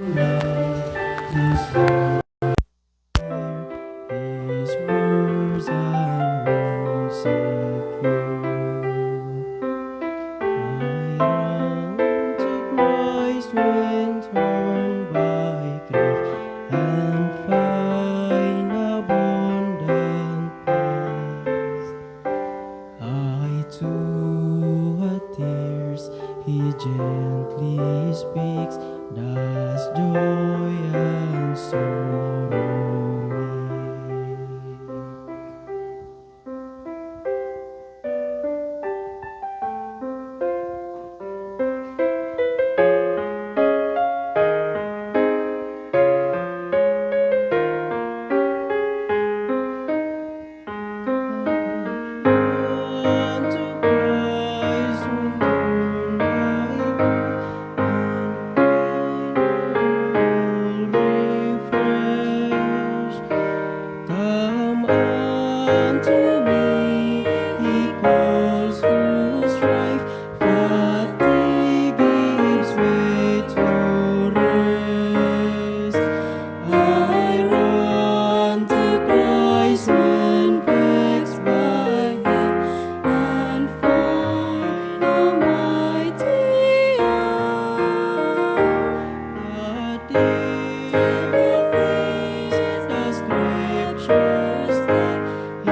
His words and won't secure. I run to Christ when torn by grief and find abundant peace. I too had tears, He gently speaks, does joy and sorrow leave. Unto Christ when torn by grief and find all refreshed. Come unto me, He calls through strife, fatigue gives way to rest. I run to Christ when vexed by Him and find a mighty arm. The devil thinks the scriptures say He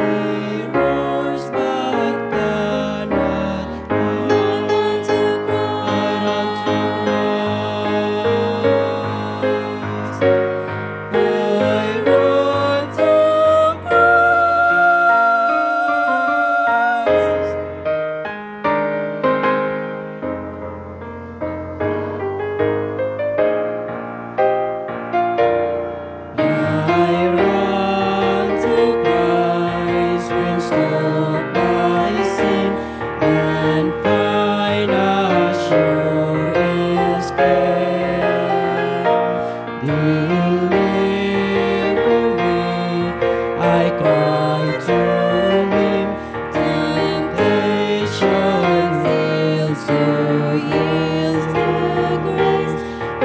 roars but cannot hide. I run to Christ. I run to Christ. I run to Christ when stalked by sin and find a sure escape. Deliver me, I cry to Him. Temptation fails to yield to grace. I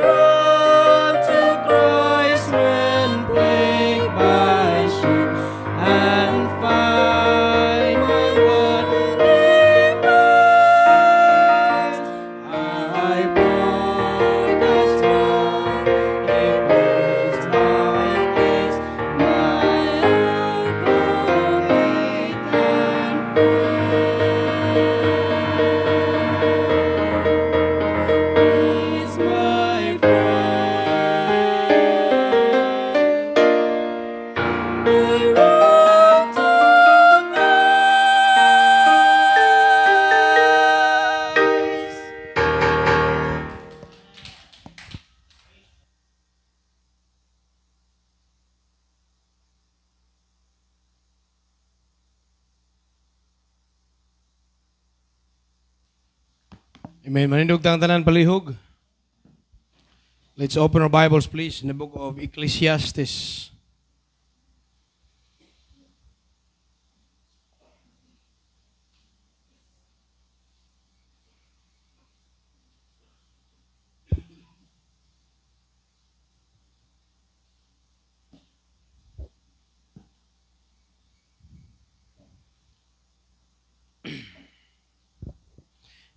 run to Christ when plagued by sin and find my one rest. I bore the storm, He holds my case, my anchor, faith and faith. He's my friend. I run to Amen. Manindog tang tanan palihog. Let's open our Bibles, please, in the book of Ecclesiastes.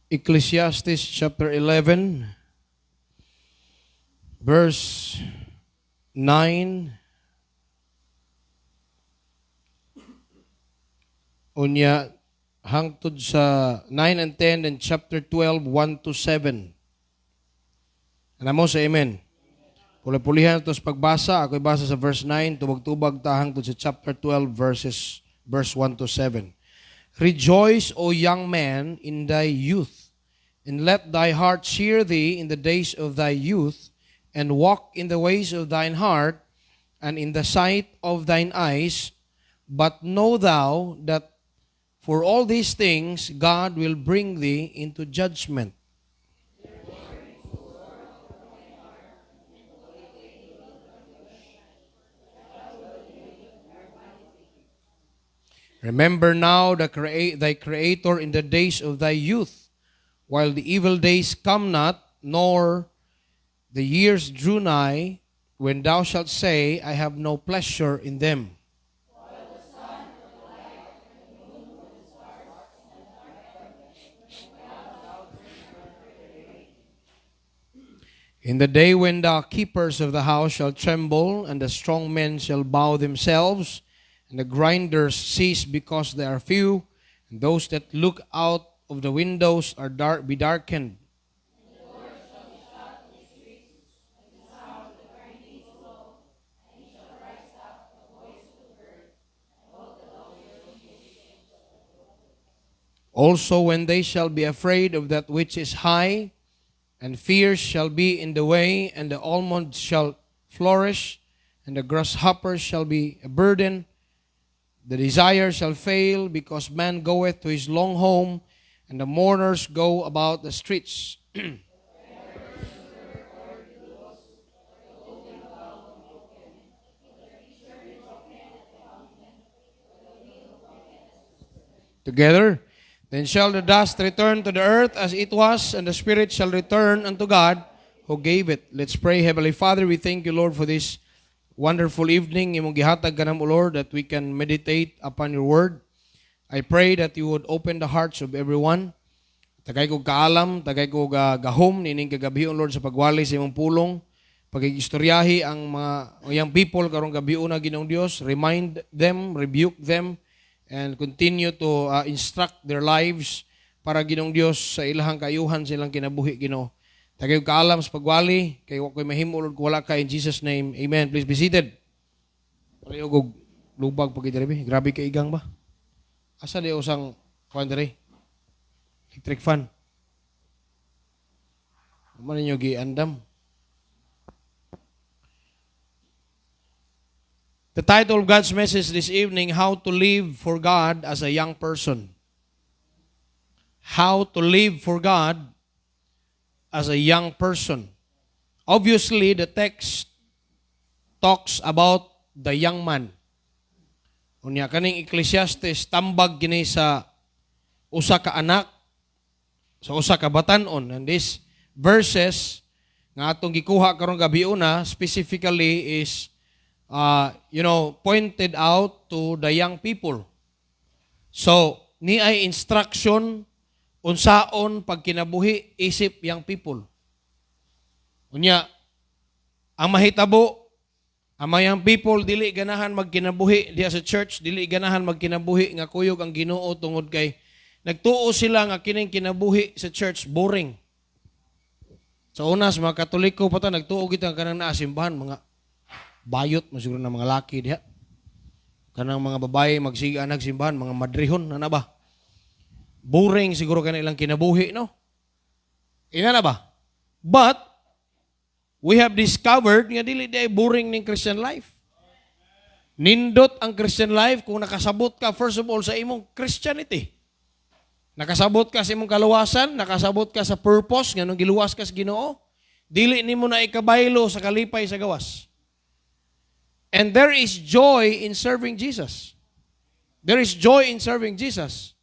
Ecclesiastes chapter 11, verse 9. Unya, hangtod sa 9 and 10, and chapter 12, 1 to 7. Ano mo sa amen? Puli-pulihan ito sa pagbasa. Ako'y basa sa verse 9, tubag-tubag ta hangtod sa chapter 12, verse 1 to 7. Rejoice, O young man, in thy youth, and let thy heart cheer thee in the days of thy youth, and walk in the ways of thine heart, and in the sight of thine eyes. But know thou that for all these things God will bring thee into judgment. Remember now thy Creator in the days of thy youth, while the evil days come not, nor the years drew nigh, when thou shalt say, I have no pleasure in them. In the day when the keepers of the house shall tremble, and the strong men shall bow themselves, and the grinders cease because they are few, and those that look out of the windows are be darkened. Also when they shall be afraid of that which is high, and fears shall be in the way, and the almond shall flourish, and the grasshoppers shall be a burden. The desire shall fail, because man goeth to his long home, and the mourners go about the streets. Together, then shall the dust return to the earth as it was, and the spirit shall return unto God who gave it. Let's pray. Heavenly Father, we thank you, Lord, for this wonderful evening. Imong gihatag kanam, O Lord, that we can meditate upon your word. I pray that you would open the hearts of everyone. Tagay ko kaalam, tagay ko gahom, nining kagabion, Lord, sa pagwali sa imong pulong. Pagkikistoryahi ang mga young people karong gabion na Ginoong Dios. Remind them, rebuke them, and continue to instruct their lives para Ginoong Dios sa ilahang kayuhan silang kinabuhi, Ginoo. Tagay ko kaalam sa pagwali, kay wako'y mahimo, Lord, kung wala ka, in Jesus' name. Amen. Please be seated. Pareho ko lubag pagkitaribi. Grabe ka igang ba? Asa di usang pandere? Electric fan. Ano ninyo giandam? The title of God's message this evening, How to Live for God as a Young Person. How to live for God as a young person. Obviously, the text talks about the young man. Unya kaning Ecclesiastes tambag gini sa usa ka anak, sa usa ka batan-on. And these verses nga atong gikuha karong gabiuna specifically is pointed out to the young people. So, ni ay instruction unsaon pagkinabuhi isip young people. Unya, ang mahitabo, ang mga young people dili ganahan magkinabuhi diha sa church, dili ganahan magkinabuhi nga kuyog ang Ginoo tungod kay nagtuo sila nga kining kinabuhi sa church boring. Sa unas mga Katoliko pa ta nagtuo gid ang kanang naa simbahan, mga bayot mo siguro ng mga laki diha. Kanang mga babae magsiga nagsimbahan, mga madrihon na ba? Boring siguro kanilang kinabuhi, no? Ina na ba? But we have discovered nga dili di boring ning Christian life. Nindot ang Christian life kung nakasabot ka first of all sa imong Christianity. Nakasabot ka sa imong kaluwasan, nakasabot ka sa purpose nga nung giluwas ka sa Ginoo. Dili nimo na ikabaylo sa kalipay sa gawas. And there is joy in serving Jesus. There is joy in serving Jesus.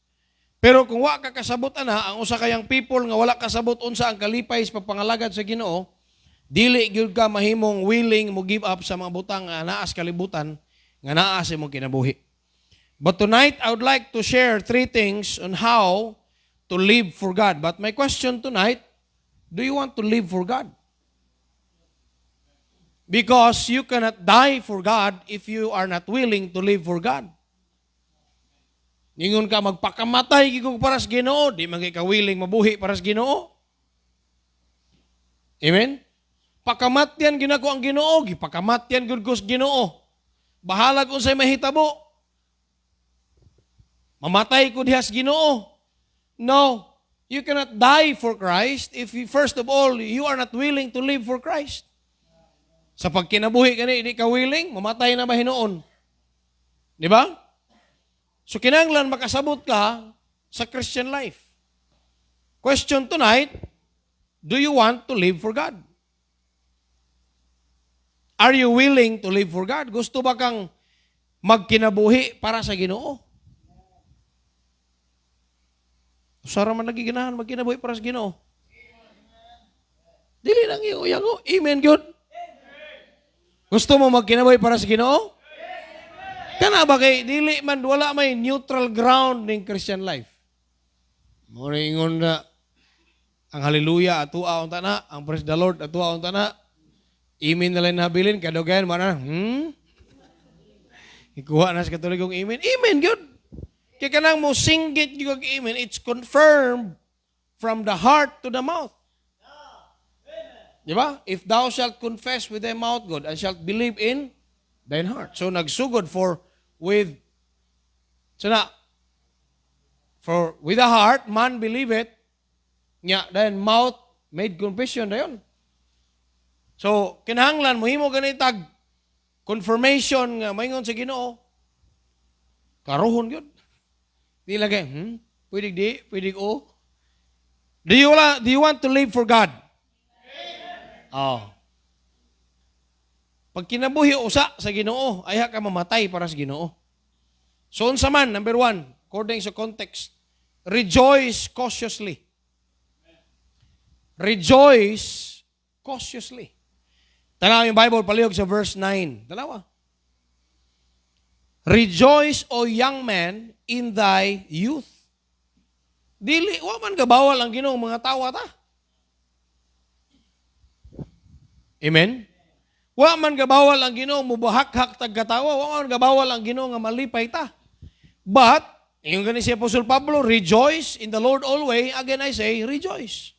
Pero kung wa ka kasabot ana, ang usa kayang people nga wala kasabot unsa ang kalipay sa pagpangalagad sa Ginoo, dili gyud ka mahimong willing mo give up sa mga butang nga naa sa kalibutan nga naa sa imong kinabuhi. But tonight I would like to share 3 things on how to live for God. But my question tonight, do you want to live for God? Because you cannot die for God if you are not willing to live for God. Ningon ka magpakamatay gigong para sa Ginoo, di man ka willing mabuhi para sa Ginoo. Amen? Pakamatyan ginako ang Ginoo, gipakamatyan gud ko sa Ginoo. Bahala kung say mahitabo. Mamatay ko diha sa Ginoo. No, you cannot die for Christ if first of all you are not willing to live for Christ. Sa pagkinabuhi kani di ka willing, mamatay na ba hinuon? Di ba? So kinahanglan makasabot ka sa Christian life. Question tonight, do you want to live for God? Are you willing to live for God? Gusto ba kang magkinabuhi para sa Ginoo? Sara man lagi ganahan magkinabuhi para sa Ginoo. Dili lang iuyango. Amen, good. Gusto mo magkinabuhi para sa Ginoo? Kana ba kay dili man wala may neutral ground ning Christian life. Mo ingon na ang hallelujah atua unta na, ang praise the Lord atua unta na. Amen na lang nabilin kadugayan mana. Ikuha na sa Katolikong amen. Amen, good. Kaya kanang mo singgit yung amen, it's confirmed from the heart to the mouth. Di ba? If thou shalt confess with thy mouth, God, and shalt believe in thine heart. So, nagsugod for with the heart, man believeth, nya, then mouth made confession dayon. So, kinahanglan, muhimo ganitag confirmation nga maingon sa Ginoo, karuhon yun. Di lagi, pwede di, pwede o. Do you want to live for God? Oh. Pag kinabuhi usa sa Ginoo, ayha ka mamatay para sa Ginoo. So unsa man, number 1, according sa context, rejoice cautiously. Rejoice cautiously. Tanaw yung Bible, palihog sa verse 9. Tanawa. Rejoice, O young man, in thy youth. Dili, wa man gabawal ang Ginoo mga tawa ta. Amen? Wa man gabawal ang Ginoo mubahak-hak tagkatawa, wa man gabawal ang Ginoo nga malipay ta. But, yung gani si Apostle Pablo, rejoice in the Lord always. Again I say, rejoice.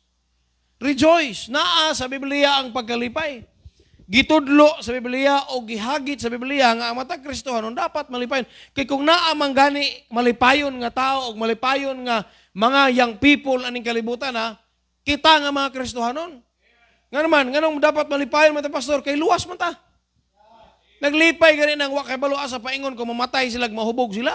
Rejoice. Naa sa Biblia ang pagkalipay. Gitudlo sa Biblia o gihagit sa Biblia nga ang matag Kristohanon dapat malipayon. Kay kung naa man gani malipayon nga tao o malipayon nga mga young people aning kalibutan na, kita nga mga Kristohanon. Nga naman, nganong dapat malipayon man ta pastor kay luwas man ta. Naglipay gani nang wa kay balo asa paingon kung mamatay sila mahubog sila.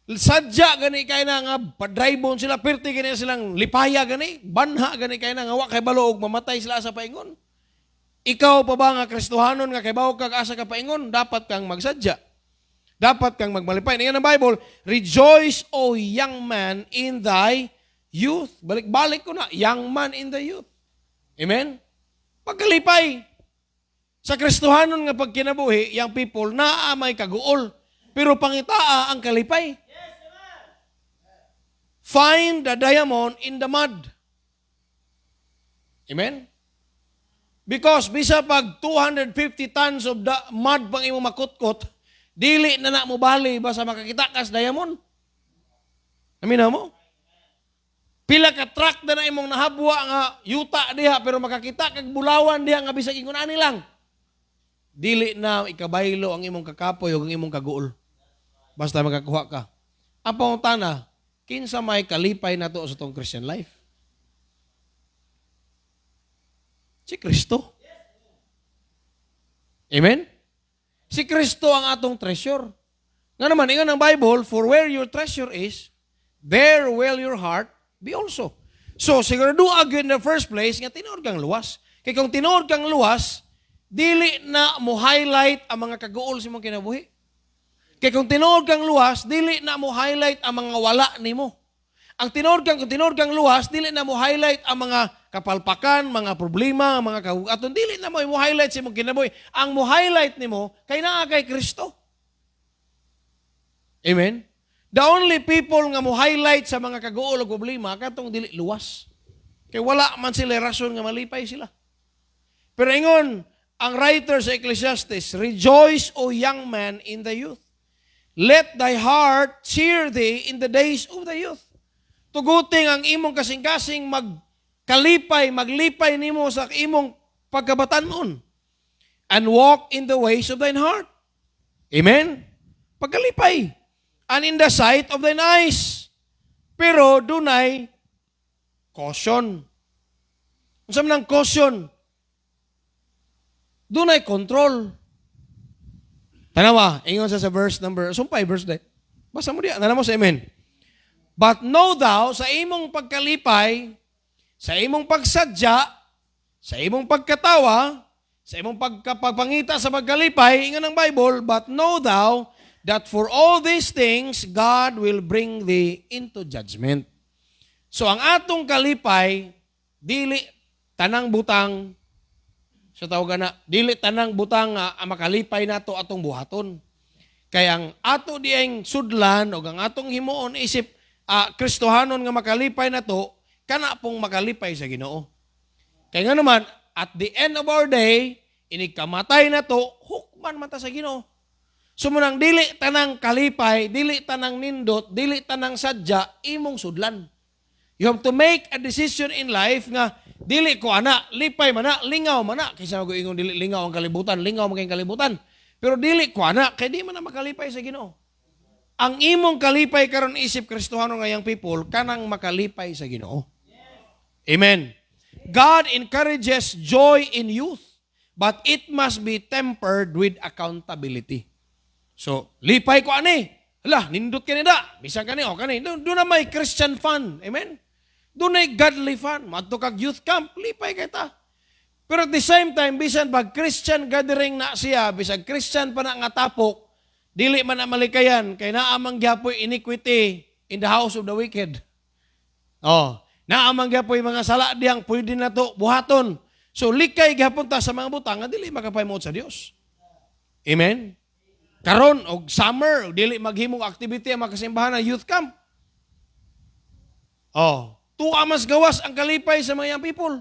Sadya gani kay na nga padraybon sila perti gani silang lipaya gani, banha gani kay na nga wa kay balo og mamatay sila asa paingon. Ikaw pa ba nga Kristohanon nga kay bawo kag asa ka paingon, dapat kang magsadya. Dapat kang magmalipay. Ngayon ang Bible, rejoice, O young man, in thy youth. Balik-balik ko na, young man in the youth. Amen? Pagkalipay. Sa Kristohanon nga pagkinabuhi, young people, naa may kaguol. Pero pangitaa ang kalipay. Find the diamond in the mud. Amen? Because bisa pag 250 tons of mud pang imo makutkot, dili na mo bali basta makakita kas diamond. Amin mo? Pila ka truck na imong nahabwa nga yuta diha pero makakita kag bulawan diha nga bisag ingon ani lang. Dili na ikabaylo ang imong kakapoy ug ang imong kaguol. Basta makakuha ka. Ang pangutana, kinsa may kalipay nato sa tong Christian life? Si Kristo. Amen? Si Kristo ang atong treasure. Nga naman, ingon ang Bible, for where your treasure is, there will your heart be also. So, siguro agad in the first place, nga tinuod kang luwas. Kaya kung tinuod kang luwas, dili na mo highlight ang mga kaguol sa mong kinabuhi. Kaya kung tinuod kang luwas, dili na mo highlight ang mga wala nimo. Ang kung tinuod kang luwas, dili na mo highlight ang mga kapalpakan, mga problema, mga kahugaton. Dili na mo highlight sa mong kinabuhi. Ang mo highlight nimo kay naa kay Kristo. Amen? The only people nga mo highlight sa mga kaguol o problema, katong dili luwas. Kay wala man sila rason nga malipay sila. Pero ingon, ang writer sa Ecclesiastes, rejoice, O young man, in the youth. Let thy heart cheer thee in the days of the youth. Tuguting ang imong kasing-kasing maglipay nimo sa imong pagkabatanon. And walk in the ways of thine heart. Amen? Pagkalipay. And in the sight of thine eyes. Pero dunay caution. Unsa man ang caution? Dunay control. Tanawa, ingon sa verse number, sumpay verse day. Basa mo diya, nana mo sa amen. But know thou, sa imong pagkalipay, sa imong pagsadya, sa imong pagkatawa, sa imong pagpangita sa pagkalipay, ingon ang Bible, but know thou that for all these things, God will bring thee into judgment. So ang atong kalipay, dili tanang butang sa tawagan na dili tanang butang nga makalipay nato atong buhaton. Kaya ang ato dieng sudlan o ang atong himuon isip Kristohanon nga makalipay nato kana pong makalipay sa Ginoo. Kaya nga naman at the end of our day inig kamatay nato hukman man ta sa Ginoo. Sumunang dili tanang kalipay, dili tanang nindot, dili tanang sadya imong sudlan. You have to make a decision in life nga dili ko ana, lipay man na, lingaw man na. Kaysa mag-ingon dili lingaw ang kalibutan, lingaw man kayong kalibutan. Pero dili ko ana, kay di man na makalipay sa Ginoo. Ang imong kalipay karon isip Kristohano nga yang people kanang makalipay sa Ginoo. Amen. God encourages joy in youth, but it must be tempered with accountability. So, lipay ko ani. Hala, nindot ka nida. Bisan ka ni, o ka ni. Doon na may Christian fun. Amen? Doon na godly fun. Madto kag youth camp, lipay kita. Pero at the same time, bisan pag Christian gathering na siya, bisan Christian pa na nga tapok, dili man na malikayan, kay naamang gyapoy iniquity in the house of the wicked. Oh, naamang gyapoy mga sala diyang pwede na to buhaton. So, likay gyapon ta sa mga butang, nga dili makapaymoot sa Dios. Amen? Karon og summer, dili maghimong activity ang makasimbahan ng youth camp. Oh, tuwa mas gawas ang kalipay sa mga young people.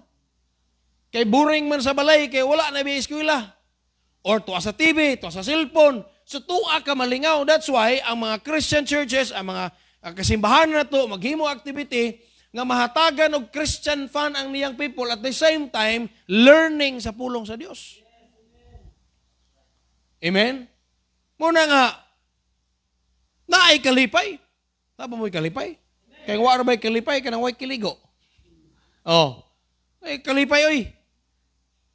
Kay boring man sa balay, kay wala na may eskwela. Or tuwa sa TV, tuwa sa cellphone. So tuwa ka malingaw. That's why ang mga Christian churches, ang mga kasimbahan na to, maghimong activity, nga mahatagan og Christian fun ang niyang people at the same time, learning sa pulong sa Dios. Amen? Muna nga, naay kalipay. Tapa mo'y kalipay? Kaya wala ba'y kalipay, kanang wa'y kiligo. Oh, ay kalipay oy.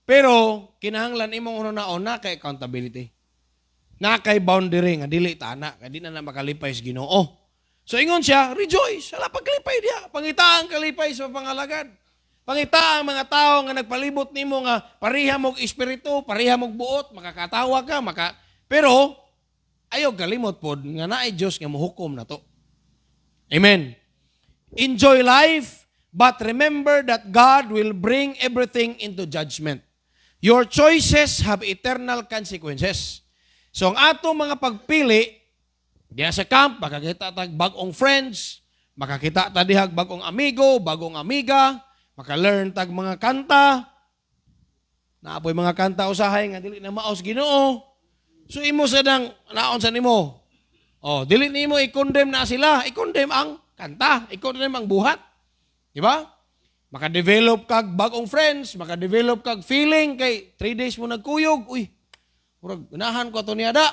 Pero, kinahanglan imong una kay accountability. Na kay boundary nga, dili tana, kaya di na makalipay sa Ginoo. So, ingon siya, rejoice. Wala pagkalipay diya. Pangita ang kalipay sa pangalagad. Pangita ang mga tao nga nagpalibot nimo nga pariha mog espiritu, pariha mog buot, makakatawa ka, pero, ayaw kalimot pod nga naay Dios nga mohukom na to. Amen. Enjoy life, but remember that God will bring everything into judgment. Your choices have eternal consequences. So ang atong mga pagpili diya sa camp, makakita tag bagong friends, makakita ta dihag bagong amigo, bagong amiga, maka-learn tag mga kanta. Naapoy mga kanta usahay nga dili na maos Ginoo. So imo sa nang naon sa nimo. Oh, dili nimo i-condemn na sila, i-condemn ang kanta, i-condemn ang buhat. Di ba? Maka-develop kag bagong friends, maka-develop kag feeling kay 3 days mo nagkuyog. Uy, murag ganahan ko ato niya da.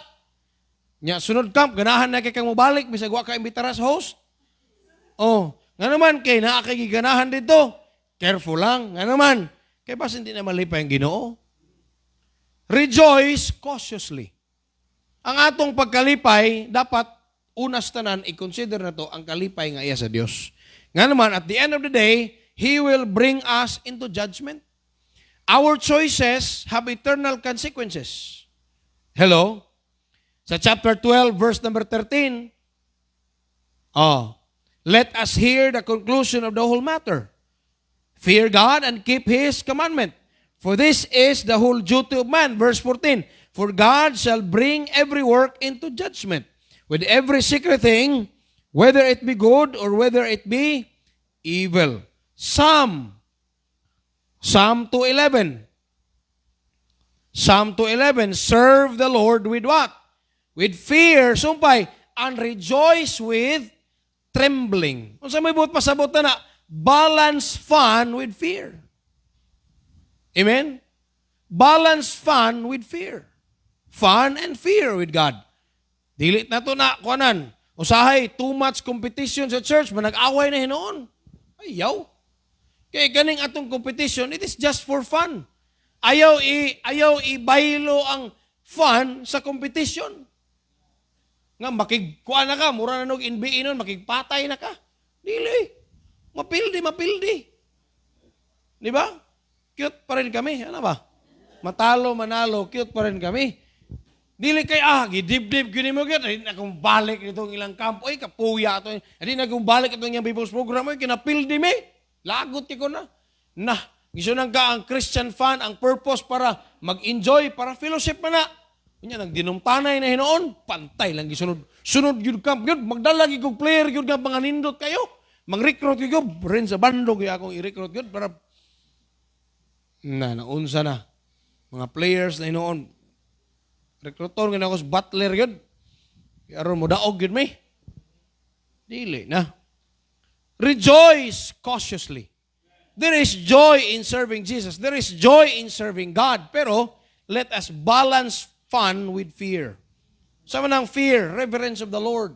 Nya sunod camp ganahan na kay kang mobalik bisag wa ka imbitara sa host. Oh, nga naman kay naa kay giganahan dito. Careful lang, nga naman. Kay bas hindi na malipay ang Ginoo. Rejoice cautiously. Ang atong pagkalipay, dapat unas tanan, i-consider na to ang kalipay nga iya sa Dios. Nga naman, at the end of the day, He will bring us into judgment. Our choices have eternal consequences. Hello? Sa chapter 12, verse number 13, let us hear the conclusion of the whole matter. Fear God and keep His commandment. For this is the whole duty of man. Verse 14, for God shall bring every work into judgment with every secret thing, whether it be good or whether it be evil. Psalm 2:11. Psalm 2:11, serve the Lord with what? With fear, sumpay, and rejoice with trembling. Kung sa may buot pasabot na balance fun with fear. Amen? Balance fun with fear. Fun and fear with God. Dili na to na, kuanan. Usahay, too much competition sa church, manag-away na hinoon. Ayaw. Kaya ganing atong competition, it is just for fun. Ayaw ibaylo ang fun sa competition. Nga makigkuan na ka, mura na nog NBA nun, makigpatay na ka. Dili. Mapildi. Di ba? Cute pa rin kami. Ano ba? Matalo, manalo, cute pa rin kami. Dili kay, gidib-dib, gini mo gid. Hindi na kong balik itong ilang kampo. Ay, kapuya ito. Hindi na kong balik itong yung people's program. Ay, kinapildi mi. Lagot ko na. Gisunan ka ang Christian fan, ang purpose para mag-enjoy, para fellowship man na. Kunya, nagdinumtanay na hinoon, pantay lang gisunod. Sunod yun ka, yun, magdalagi kong player, yun nga, mga nindot kayo. Mang-recruit yun, rin sa bandog, yung akong i-recruit yun, para naunsa na. Mga players na hinoon, rekrutor nga na ako sa butler yun. Aron mo daog yun may. Dili na. Rejoice cautiously. There is joy in serving Jesus. There is joy in serving God. Pero, let us balance fun with fear. Sama ng fear, reverence of the Lord.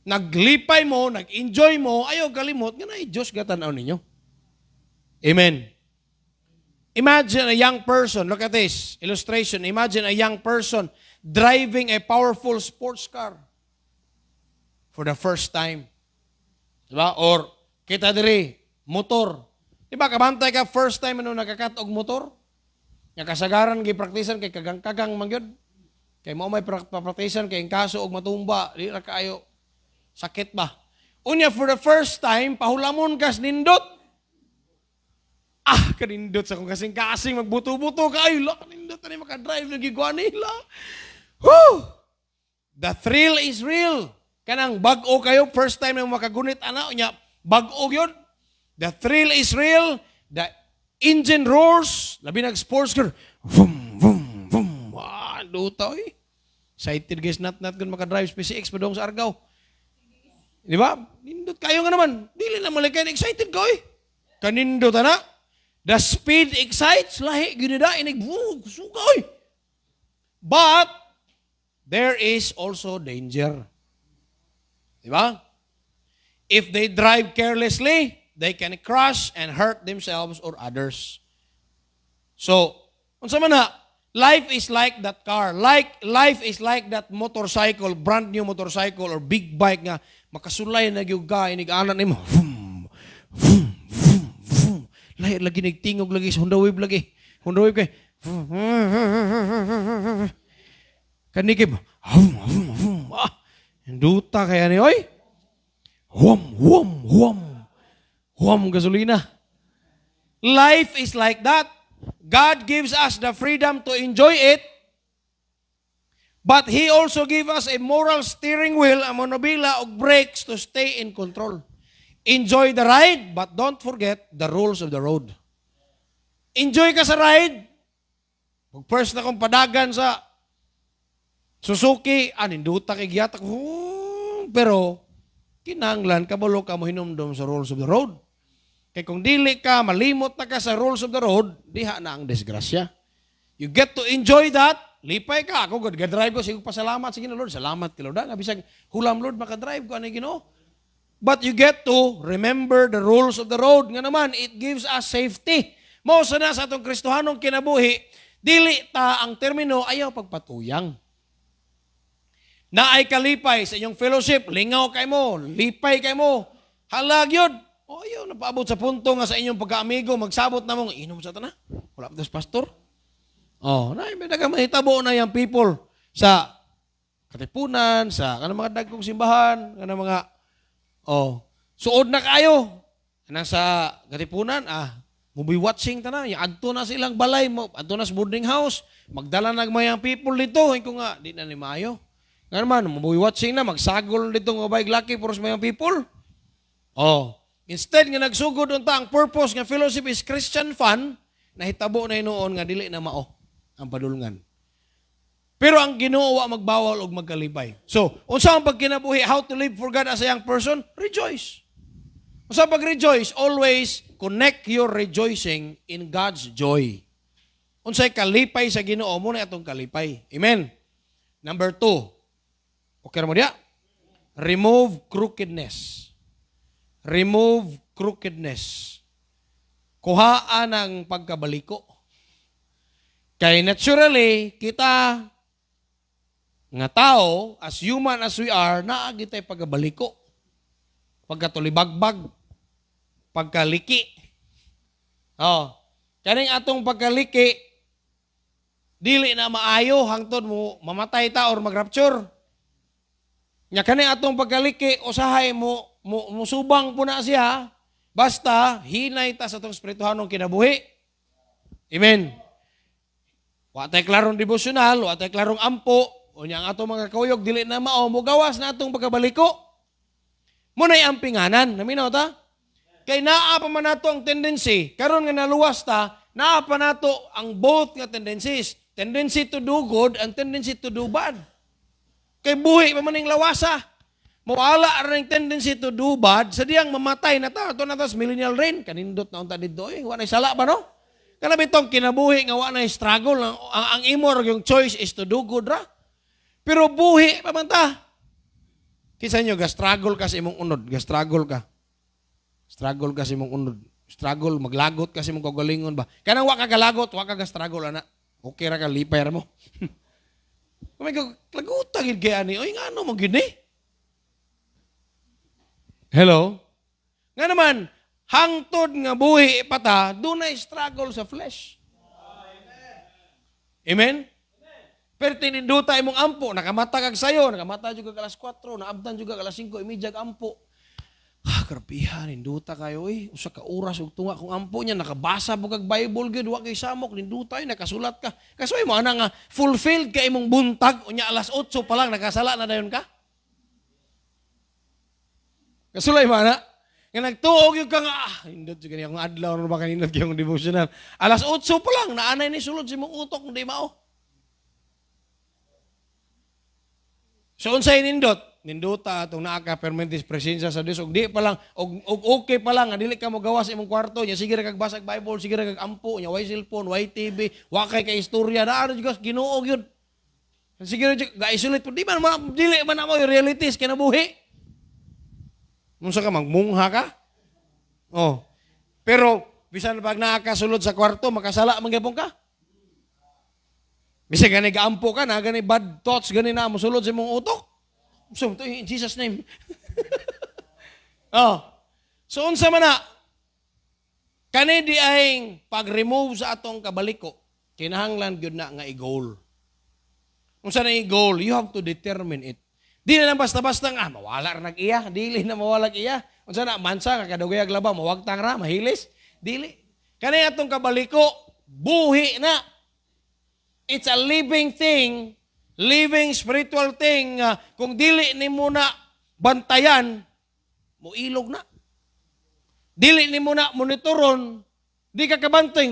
Naglipay mo, nag-enjoy mo, ayaw kalimot, nga na Diyos gatanaw ninyo. Amen. Imagine a young person, look at this illustration. Imagine a young person driving a powerful sports car for the first time. Diba? Or, kita diri, motor. Diba, kabantay ka first time ano nakakatog motor? Nga kasagaran, gipraktisan, kay kagang-kagang magyod. Kay mo may praktisan, kay kaso og matumba, di ra kaayo. Sakit ba? Unya, for the first time, pahulamon kas nindot. Kanindot sa kong kasing-kasing, magbuto-buto ka, ay, kanindot na makadrive, nagigwa nila. Woo! The thrill is real. Kanang bag-o kayo, first time na makagunit, unya, bag-o yun. The thrill is real. The engine roars. Labi nag-sports car. Vroom, vroom, vroom. Duta, eh. Excited guys, not kung makadrive, SpaceX pa doon sa Argao. Di ba? Nindot kayo nga naman. Dili na malikain, excited ko, eh. Kanindot, na. The speed excites, lahi, ginida, inig, sugoy. But, there is also danger. Diba? If they drive carelessly, they can crush and hurt themselves or others. So, unsa man na, life is like that car. Life is like that motorcycle, brand new motorcycle or big bike nga, makasulay na gyud ka, inig-anan nimo. Vroom, vroom, vroom, vroom. Lahi lagi nagtingog lagi sa Honda Wave lagi. Honda Wave kay. Kanikib. Duta kaya ni oy. Huwam gasolina. Life is like that. God gives us the freedom to enjoy it. But He also gives us a moral steering wheel, a monobila, og brakes to stay in control. Enjoy the ride, but don't forget the rules of the road. Enjoy ka sa ride. Pag first na kong padagan sa Suzuki, ninduta kay giyatak. Pero, kinanglan, kabalo ka mo hinumdum sa rules of the road. Kaya kung dili ka, malimot na ka sa rules of the road, diha na ang disgrasya. You get to enjoy that, lipay ka. Ako, gadrive ko, sige pasalamat, sige na Lord, salamat kay Lord. Bisag hulam Lord, makadrive ko, ano yung Ginoo? But you get to remember the rules of the road. Nga naman, it gives us safety. Mao na sa atong Kristohanong kinabuhi, dili ta ang termino ayaw pagpatuyang. Na ay kalipay sa inyong fellowship, lingaw kay mo, lipay kay mo, halag yun. Ayaw, napaabot sa punto nga sa inyong pagkaamigo, magsabot na mong, inom sa tana. Wala pa tas pastor. May nagamahitabo na yung people sa Katipunan, sa kanang mga dagkong simbahan, kanang mga suod na kayo. Kanang sa Katipunan, movie watching ta na. Yung adto na silang balay, adto na sa boarding house. Magdala na mayang people dito. Ko nga, di na ni maayo. Nga naman, movie watching na, magsagol dito ng bayag laki for sa mayang people. Instead nga nagsugod unta ang purpose nga fellowship is Christian fun, nahitabo na inoon nga dili na mao ang padulngan. Pero ang Ginoo wa magbawal og magkalipay. So, unsa ang pagkinabuhi, how to live for God as a young person? Rejoice. Unsa pag-rejoice? Always connect your rejoicing in God's joy. Unsay kalipay sa Ginoo mo na atong kalipay. Amen. Number 2. Okay mo diya? Remove crookedness. Remove crookedness. Kuhaan ang pagkabaliko. Kaya naturally, kita nga tao, as human as we are, naagi tayo pagkabaliko. Pagkatulibagbag. Pagkaliki. Kaning atong pagkaliki, dili na maayo, hangtod mo mamatay ta or mag-rapture. Nya kaning atong pagkaliki, usahay mo musubang po na siya, Basta, hinay ta sa itong espirituhanong kinabuhi. Amen. Wa tay klarong devotional, wa tay klarong ampo, o niya ang atong mga kuyog, dili na mao, mugawas na atong pagkabaliko. Muna'y ampinganan, naminaw ta? Kay naa pa man nato ang tendency, karon nga naluwas ta, naa pa nato ang both nga tendencies. Tendency to do good and tendency to do bad. Kay buhi pa man ning lawasa. Mawala rin tendency to do bad, sa diyang mamatay na ta. Ito na tas millennial reign, kanindot na unta dito eh. Wa na sala ba no? Kanabi itong kinabuhi nga wa na struggle. Ang imor yung choice is to do good ra. Pero buhi pa man ta. Kisa nyo, ga-struggle ka sa imong unod. Ga-struggle ka. Struggle ka sa imong unod. Struggle, maglagot ka sa imong kagalingon ba? Kanang wa ka galagot, wa ka ga-struggle, ana. Okay ra ka, lipay ra mo. Kung may lagutan gid kay ani, oy nga ano mo gid eh. Hello? Nga naman, hangtod nga buhi pata, dunay struggle sa flesh. Amen? Pero tininduta imong ampo, nakamata kag sayo, nakamata juga alas 4, naabdan juga alas 5:30 ampo. Karapihan, ninduta kayo eh. Usa ka oras ug tunga kung ampo niya, nakabasa mo kag Bible gyud, wa kay samok, ninduta ay nakasulat ka. Kasoy mo ana nga fulfilled ka imong buntag, unya alas 8 pa lang nakasala na dayon ka. Kasulay mo ana. Nga nagtuog yung ka nga, hindot yung kaniyang adlaw, ano ba kanindot yung devotional. Alas 8 pa lang, naanay ni sulod si mong utok, hindi mao. So, unsay nindot? Ninduta, itong naaka, permanentes presensya sa Diyos, og di pa lang, og okay pa lang, nga dili ka mo gawas imong kwarto, niya sige ra kag basag Bible, sige ra kag ampo, niya way cellphone, way TV, wakay kay istorya, naano juga, ginuog yun. Sige ra, ga-isolate po, di man, dili man na mo yung realities, kinabuhi. Unsa ka magmungha ka? Oh. Pero bisan pag nakakasulod sa kwarto, makasala man gyapon ka. Bisan gani gaampo ka na, gani bad thoughts gani na mo sulod sa imong utok. So, in Jesus name. Oh. So unsa man na kani di ay pag-remove sa atong kabaliko, kinahanglan gyud na nga i-goal. Unsa na i-goal? You have to determine it. Di na lang basta-basta nga, mawala ra nag-iya. Dili na mawala iya. Unsa na, mansa, kakadugay aglaba, mawagtang ra, mahilis. Dili. Kani atong kabaliko, buhi na. It's a living thing, living spiritual thing. Kung dili ni mo na bantayan, muilog na. Dili ni mo na monitoron, di ka kabantay.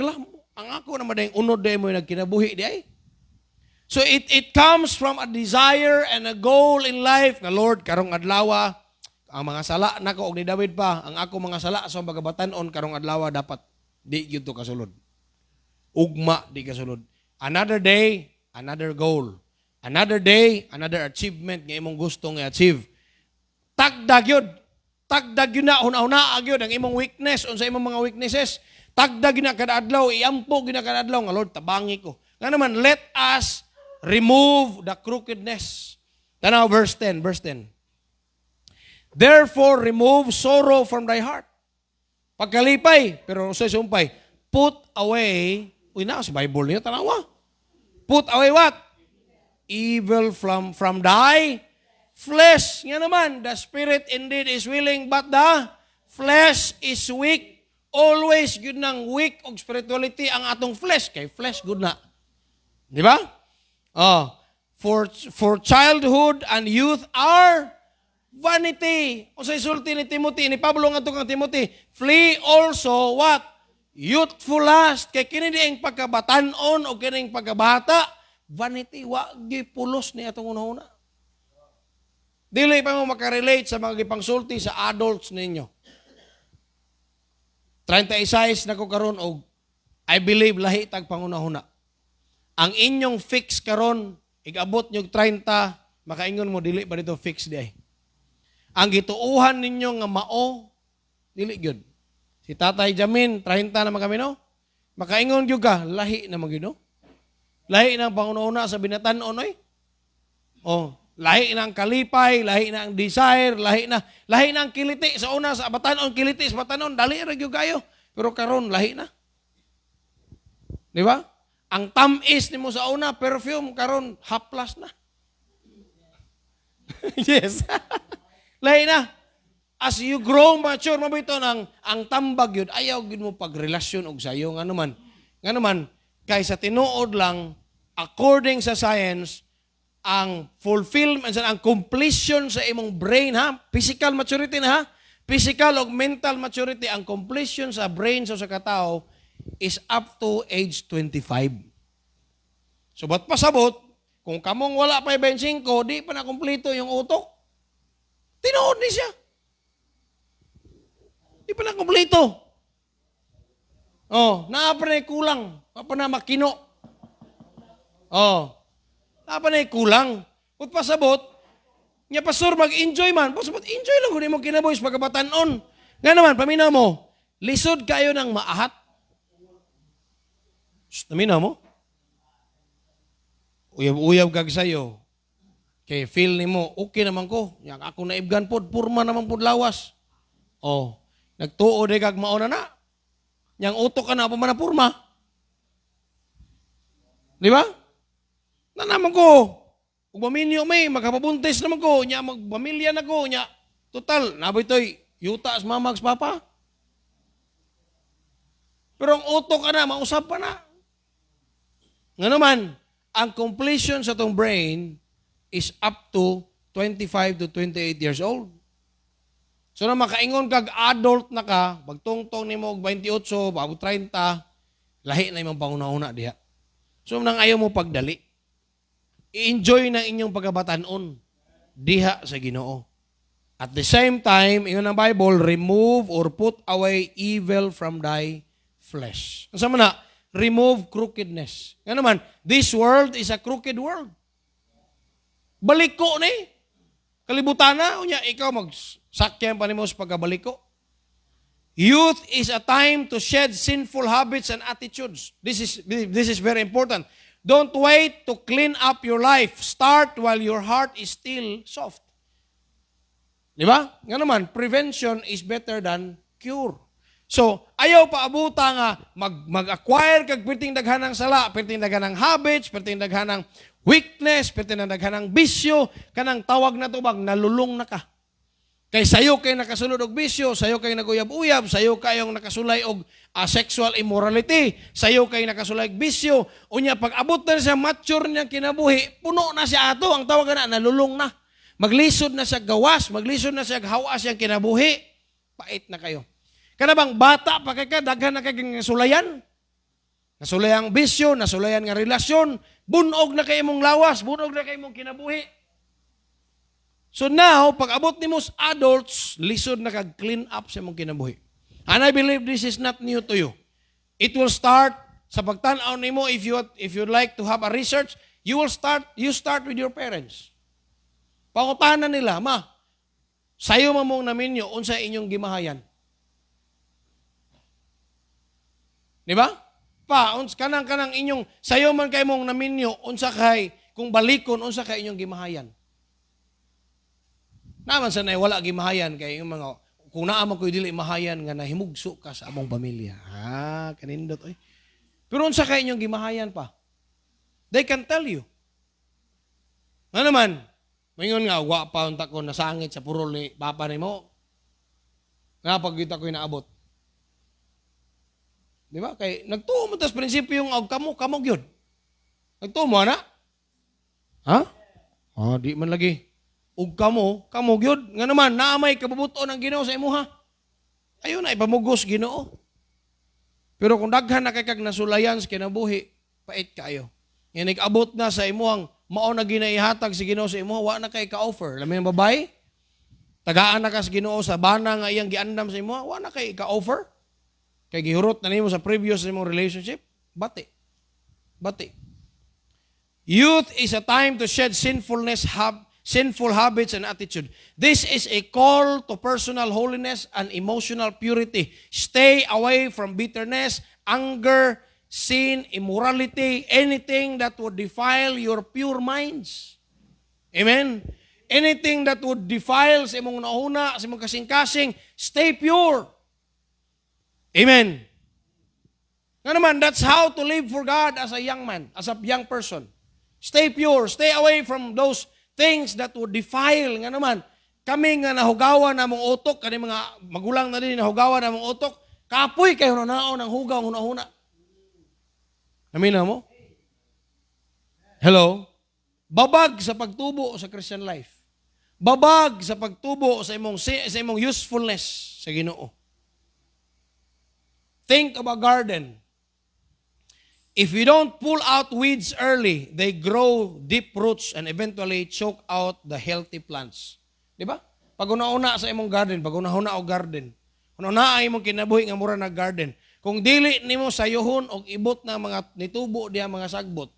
Ang ako naman dahil unod dahil mo yung nagkinabuhi di ay. So it comes from a desire and a goal in life nga Lord, karong adlaw ang mga sala nako og ni David pa, ang ako mga sala sa bagabatanon karong adlaw dapat di gyud to kasulod. Ugma di kasulod. Another day, another goal. Another day, another achievement nga imong gustong i-achieve. Tagdag yun. Tagdag yun na, una-una yun ang imong weakness, unsa imong mga weaknesses. Tagdag yun na kada adlaw, iampo yun na kada adlaw nga Lord, tabangi ko. Nga naman, let us remove the crookedness. Tanaw, verse 10. Therefore, remove sorrow from thy heart. Pagkalipay, pero sa sumpay, put away, uy na, sa Bible niyo, tanawa. Put away what? Evil from thy flesh. Nga naman, the spirit indeed is willing, but the flesh is weak. Always good nang weak og spirituality ang atong flesh. Kay flesh, good na. Di ba? Oh, for childhood and youth are vanity. O sa isulti ni Timothy, ni Pablo nga kang Timothy, flee also what? Youthful lust. Kay kini di ang pagkabatanon o kini ang pagkabata, vanity, wagi pulos ni atong una-una. Dili pa mo makarelate sa mga gipangsulti sa adults ninyo. 36 na ko karon og I believe lahi tag panguna-una. Ang inyong fix karon, igabot nyo 30, makaingon mo, dili ba dito fix di ay. Ang gituuhan ninyo nga mao, dili gyud. Si Tatay Jamin, 30 naman kami, no? Makaingon gyud ka, lahi naman gyud, no? Lahi ng panguna-una sa binatan-on, oy. Oh, lahi ng kalipay, lahi ng desire, lahi ng kiliti sa una sa batanon, kiliti sa batanon, dali ra gyud kayo. Pero karon lahi na. Di ba? Ang tamis nimo sa una, perfume, karon haplas na. Yes. Lahi na. as you grow mature, mabito ang tambag yun, ayaw yun mo pagrelasyon og sayo. Nga naman, kaysa tinuod lang, according sa science, ang fulfillment, ang completion sa imong brain, ha? Physical maturity na, ha? Physical o mental maturity, ang completion sa brain sa katao is up to age 25. So, ba't pasabot, kung kamong wala pa 25, di pa na kumpleto yung utok, tinuod ni siya. Di pa na kumpleto. Oh, naapa na kulang. Naapa na makino. Oh, naapa na kulang. Kung pasabot, niya pastor, mag-enjoy man. Pasabot, enjoy lang kung di mo kinabuhi sa pagkabatanon. Nga naman, paminaw mo, lisod kayo ng maahat. Naminaw mo? Uyab-uyab kag sayo. Kay feel ni mo, okay naman ko. Yang ako naibgan pod, purma naman pod lawas. Oh, nagtuo de kag mauna na. Yang utok ka na pa man na purma. Di ba? Na naman ko. Kung maminyo may, magkapabuntis naman ko. Nya, magpamilya na ko. Nya, total, naboy to'y yuta as mamags papa. Pero ang utok ka na, mausap pa na. Nga naman, ang completion sa tong brain is up to 25 to 28 years old. So na makaingon kag adult na ka, pagtungtong ni mo 28, bago 30, lahi na imong panguna-una diha. So nang ayaw mo pagdali. I-enjoy na inyong pagkabatanon diha sa Ginoo. At the same time, ingon ang Bible, remove or put away evil from thy flesh. Ang sama na, remove crookedness. Nga naman, this world is a crooked world. Baliko ni. Kalibutan na, unya, ikaw magsakyan pa ni mo sa pagkabaliko. Youth is a time to shed sinful habits and attitudes. This is very important. Don't wait to clean up your life. Start while your heart is still soft. Di ba? Nga naman, prevention is better than cure. So, ayaw pa abuta nga mag-acquire kag perting daghanang sala, perting daghanang habits, perting daghanang weakness, perting daghanang bisyo, kanang tawag na tubag, nalulong na ka. Kay sayo kay nakasulod og bisyo, sayo kay naguyab-uyab, sayo kayong nakasulay og sexual immorality, sayo kay nakasulay og bisyo, unya pag abot na siya mature niya kinabuhi, puno na siya ato, ang tawag na nalulong na. Maglisod na siya gawas, maglisod na siya hawas yang kinabuhi, pait na kayo. Kana bang bata pa kay ka, daghan na kay sulayan. Nasulayan ang bisyo, nasulayan nga relasyon, bunog na kay imong lawas, bunog na kay imong kinabuhi. So now, pag abot ni mo sa adults, lisod na kag-clean up sa imong kinabuhi. And I believe this is not new to you. It will start sa pagtan-aw nimo if you'd like to have a research, you start with your parents. Pangutanan nila, ma, sayo mamong naminyo, unsa inyong gimahayan. Di ba? Pa, kanang inyong, sayo man kay mong naminyo, unsa kay, kung balikon, unsa kay inyong gimahayan. Naman sanay, wala gimahayan kay yung mga, kung naaman ko'y dili mahayan nga nahimugso ka sa among pamilya. Kanindot, oy. Pero unsa kay inyong gimahayan pa? They can tell you. Nga naman, mayon nga, wa pa unta ko nasangit sa purol ni papa ni mo. Nga pagkita ko'y naabot. Di ba? Kay nagtuo mo tas prinsipyo yung kamo gyud. Nagtuo mo ana? Ha? Di man lagi. Ug kamo gyud. Nga naman naamay kabubuton ng Ginoo sa imuha. Ayun na ipamugos Ginoo. Pero kung daghan na kay kag nasulayan sa kinabuhi, pait kayo. Yan nag-abot na sa imuhang mao na ginaihatag si Ginoo sa imuha, wa na kay ka-offer. Lamin ang babae? Tagaan na ka sa Ginoo sa bana nga iyang giandam sa imuha, wa na kay ka-offer. Kay gihurot na nimo sa previous mong relationship, bati. Youth is a time to shed sinful habits and attitude. This is a call to personal holiness and emotional purity. Stay away from bitterness, anger, sin, immorality, anything that would defile your pure minds. Amen? Anything that would defile sa imong nauna, sa imong kasing-kasing, stay pure. Amen. Nga naman, that's how to live for God as a young man, as a young person. Stay pure. Stay away from those things that would defile. Nga naman, kami nga nahugawan na mong utok, kani mga magulang na din nahugawan na mong utok, kapoy kayo naon ang hugaw, huna-huna. Amin na mo? Hello? Babag sa pagtubo sa Christian life. Babag sa pagtubo sa imong usefulness sa Ginoo. Think of a garden. If you don't pull out weeds early, they grow deep roots and eventually choke out the healthy plants. Di ba? Pag una-una sa imong garden, pag una-una o garden, una-una ay imong kinabuhi nga mura na garden. Kung dili nimo sayohon og ibot na mga nitubo diha mga sagbot,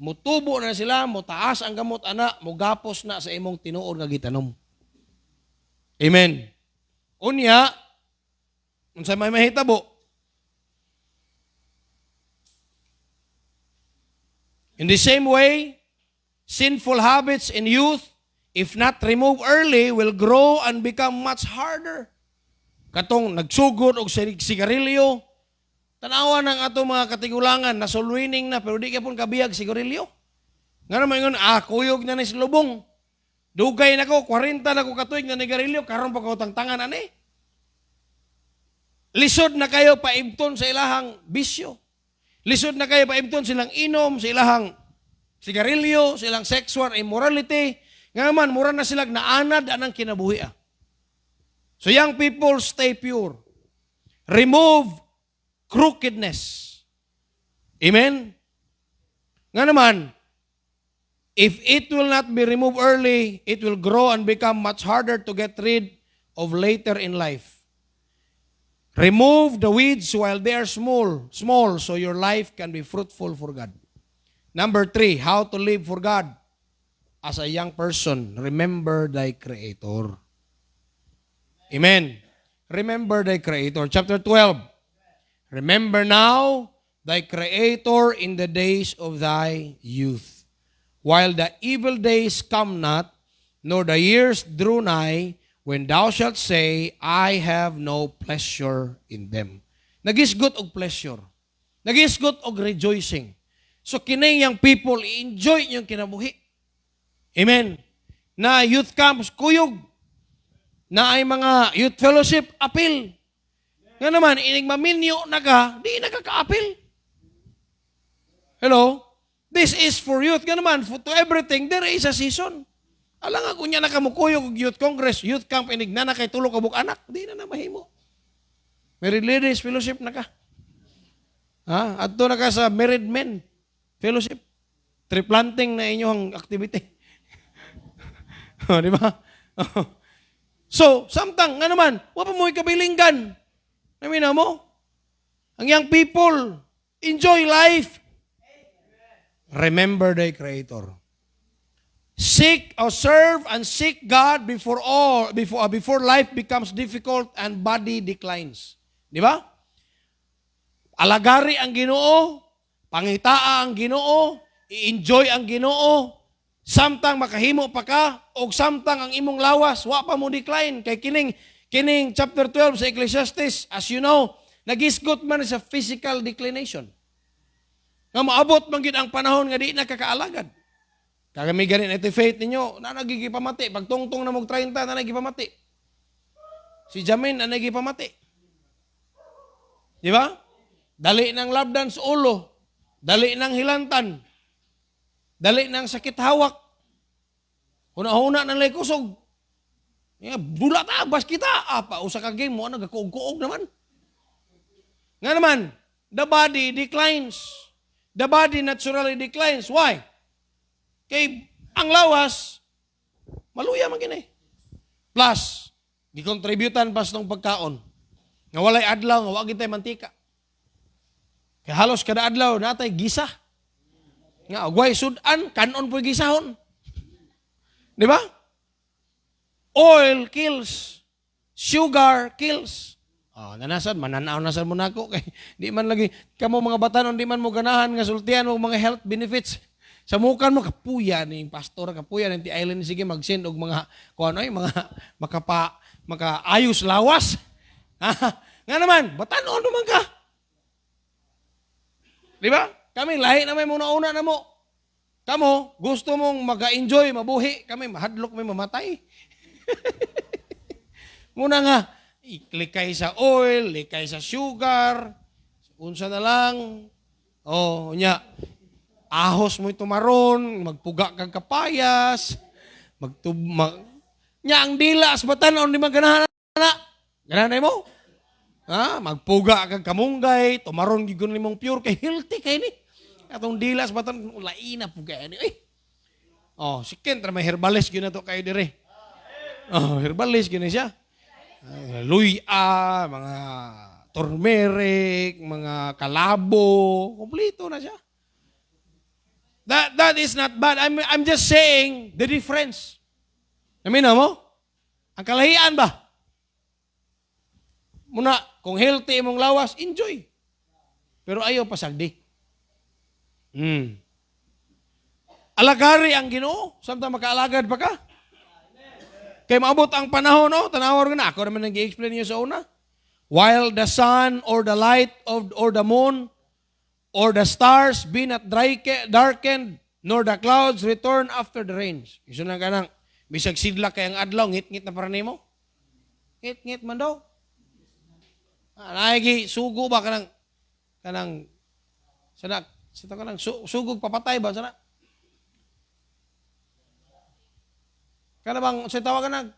mutubo na sila, mutaas ang gamot ana, mugapos na sa imong tinuod nga gitanom. Amen. Unya, unsa may mahitabo? In the same way, sinful habits in youth, if not removed early, will grow and become much harder. Katong nagsugod og sigarilyo, tanawa ng ato mga katigulangan, nasulwining na, pero di ka pong kabiyag sigarilyo. Nga naman yun, kuyog na ni silubong. Dugay na ko, 40 na ko katuig na nigarilyo, karon pa ko tangtangan ani. Lisod na kayo paibton sa ilahang bisyo. Lisod na kayo paibton silang inom, sa ilahang sigarilyo, silang sexual immorality. Nga naman, mura na silang naanad anang kinabuhi. So young people, stay pure. Remove crookedness. Amen? Nga naman, if it will not be removed early, it will grow and become much harder to get rid of later in life. Remove the weeds while they are small, so your life can be fruitful for God. Number 3, how to live for God. As a young person, remember thy Creator. Amen. Remember thy Creator. Chapter 12. Remember now thy Creator in the days of thy youth, while the evil days come not, nor the years draw nigh, when thou shalt say, I have no pleasure in them. Nagisgot og pleasure. Nagisgot og rejoicing. So kining yang people, enjoy yung kinabuhi. Amen. Na youth camps, kuyog. Na ay mga youth fellowship, apil. Nga naman, inig maminyo na ka, di nakaka-apil. Hello? This is for youth. Nga naman, to everything, there is a season. Alang nga, kunya na ka mo kuyog youth congress, youth camp, inig na kay tulo kabuk anak, di na mahimo. Married ladies, fellowship na ka. Adto na ka sa married men, fellowship. Tree planting na inyong activity. Di ba? So, samtang, nga naman, wapa mo'y kabilinggan. Namin mo? Ang young people, enjoy life. Remember thy Creator. Seek or serve and seek God before life becomes difficult and body declines. Di ba? Alagari ang Ginoo, pangitaa ang Ginoo, i-enjoy ang Ginoo, samtang makahimo pa ka, o samtang ang imong lawas, wa pa mo decline. Kay kining chapter 12 sa Ecclesiastes, as you know, nagisgot man sa physical declination. Nga maabot man gid ang panahon nga di na kakaalagad. Kagami ganin ito faith ninyo, na nagigipamati. Pag tungtong na mong 30, na nagigipamati. Si Jamin, na nagigipamati. Di ba? Dali ng labdan sa ulo. Dali ng hilantan. Dali ng sakit hawak. Huna-huna ng laykusog. Dula ta, bas kita. Usa ka game mo, nagakuog-kuog naman. Nga naman, the body declines. The body naturally declines. Why? Kay ang lawas, maluya man gini. Plus, gikontributan pas ng pagkaon. Nga walay adlaw, nga wagi tayo mantika. Kaya halos kada adlaw, natay gisa. Nga, agway sudan, kanon po'y gisahon. Di ba? Oil kills. Sugar kills. Nanasan, mananaw nasan mo na ako. Kay, di man lagi, kamo mga batanon, di man mo ganahan, nga sultihan mo mga health benefits. Sa mukan mo, kapuya ni pastor, kapuya ni Island, sige mag-send og mga, kung ano mga makaayos lawas. Nga naman, batanon naman ka. Di ba? Kami, lahi na may muna-una na mo. Kamo, gusto mong mag-enjoy, mabuhi. Kami, mahadlok may mamatay. Muna nga, likay sa oil, likay sa sugar, unsa na lang. Oh, nya. Ahos mo tumaron, magpuga kag kapayas, nya ang dila as batanon di maganahan na. Ganahan mo? Ha, magpuga kag kamunggay, tumaron gigon nimong pure kay healthy kay ni. Atong dila as batanon laina puga ni. Oh, sikin tra may herbalis gyud na to kay dire. Oh, herbalis gyud na siya. Luya, mga turmeric, mga kalabo, kompleto na siya. That is not bad. I'm just saying the difference. Namina mo? Ang kalahian ba? Muna, kung healthy mong lawas, enjoy. Pero ayaw pasagdi. Alagari ang Ginoo, samtang makaalagad pa ka. Kaya maabot ang panahon, no? Tanawar ko na. Ako naman nag-i-explain niyo sa una. While the sun or the light or the moon or the stars be not darkened, nor the clouds return after the rains. Iso na kanang, bisag sidla kay ang adlaw, ngit-ngit na para nimo. Ngit-ngit man daw. Naigi, sugo ba kanang, sana kanang, sugog papatay ba, sana? Kana bang, sa tawag ka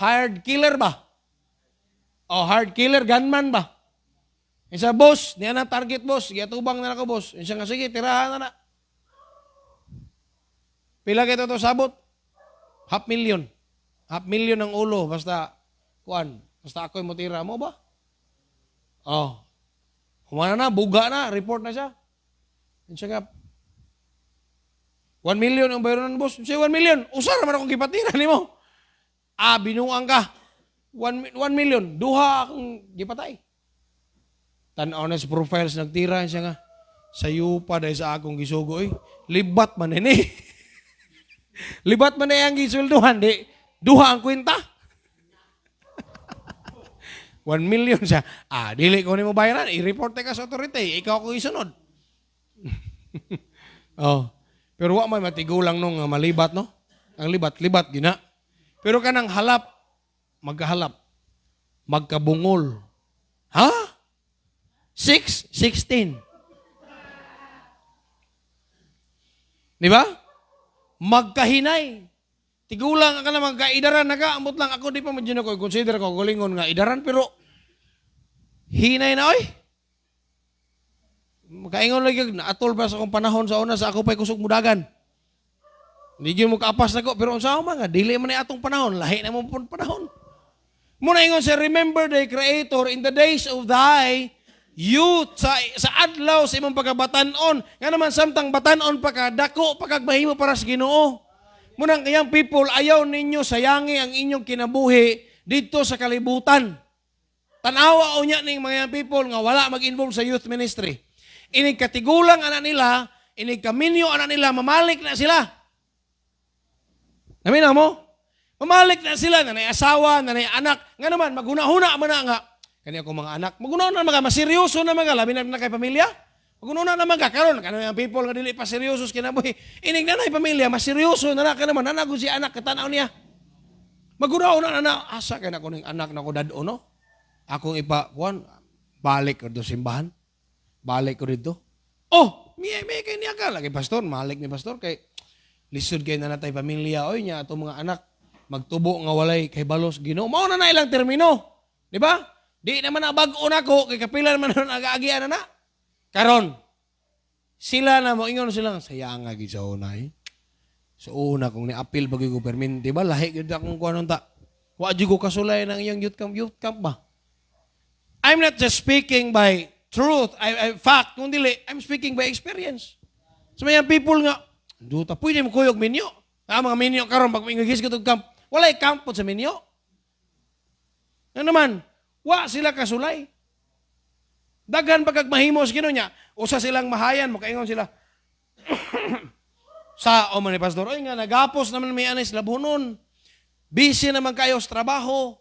hired killer ba? O hard killer, gunman ba? Isa boss, niya na target boss, giatubang na ako boss. Isa nga sige, tirahan na. Pila kito to sabot? $500,000. $500,000 ang ulo, basta ako'y mo tira mo ba? Oh. Humana na, buga na, report na siya. Isa nga, 1 million ang bayaran ng boss. Siya 1 million, usar naman akong gipatira ni mo. Binuang ka. 1 million, duha akong gipatay. Tanaw na sa profiles, nagtira siya nga. Sayo pa dahil sa akong gisugo, libat man ini. Libat man ang gisulduhan, di. Duha ang kwenta. 1 million siya. Dili ko ni mo bayaran, i-report ka sa authority, ikaw ko isunod. Oh. Pero wa may matigulang nung malibat, no? Ang libat gina. Pero kanang halap, magkahalap, magkabungol. Ha? 16. Di ba? Magkahinay. Tigulang ka na magkaidaran na ka. Ambot lang ako, di pa madyan ako. Consider ko gulingon nga idaran, pero hinay na, oy. Makaingon lagi, naatol ba sa akong panahon sa una sa ako pa'y kusog mudagan. Hindi yun mo kaapas na ko, pero sa ako mga, dili man na atong panahon, lahi na mo panahon. Muna ingon siya, remember the Creator in the days of thy youth, sa adlaw sa imong pagkabatanon, nga naman samtang batanon pa ka, dako pagkagmahimo para sa Ginoo. Munang kayang people, ayaw ninyo sayangi ang inyong kinabuhi dito sa kalibutan. Tanawa o niya ng mga people nga wala mag-involve sa youth ministry. Inig katigulang anak nila, inig kaminyo anak nila, mamalik na sila. Namin mo? Mamalik na sila, nanay asawa, nanay anak. Nga naman, maghuna-huna man na nga. Kanya ko mga anak, maghuna-huna na mga, maseryoso na mga, labi na kay pamilya. Maghuna na mga, karon kanang yung people nga dili pa seryoso kinabuhi. Inig nanay pamilya, maseryoso na ka naman, nanago si anak, katanaw niya. Maghuna-huna na, asa ka na ko ng anak na ko dado, no? Akong balik ko do simbahan. Balik ko dito. Oh, may kay niya ka. Lagi pastor, malik ni pastor, kay lisod kay nanatay pamilya, oy niya, itong mga anak, magtubo nga walay kay balos Ginoo. Mao na ilang termino. Di ba? Di naman na bag-o na ko, kay kapila naman na nag-aagian na. Karon, sila na mo, ingon silang, sayang nga sa unay. Sa una, kung ni-appeal bagay ko permin, di ba? Lahi yun akong kuha ta. Wadi ko kasulay ng iyong youth camp ba? I'm not just speaking by truth, fact, kung dili, I'm speaking by experience. So may people nga, duta, pwede mo kuyog minyo. Mga minyo karon pag ingagis ko itong camp, walay camp po sa minyo. Ano naman, wa sila kasulay. Daghan pagkagmahimo sa Ginoo niya, usa silang mahayan, makaingon sila. Sa man ni pastor, oy nga nagapos naman may anis labunon. Busy naman kayo sa trabaho.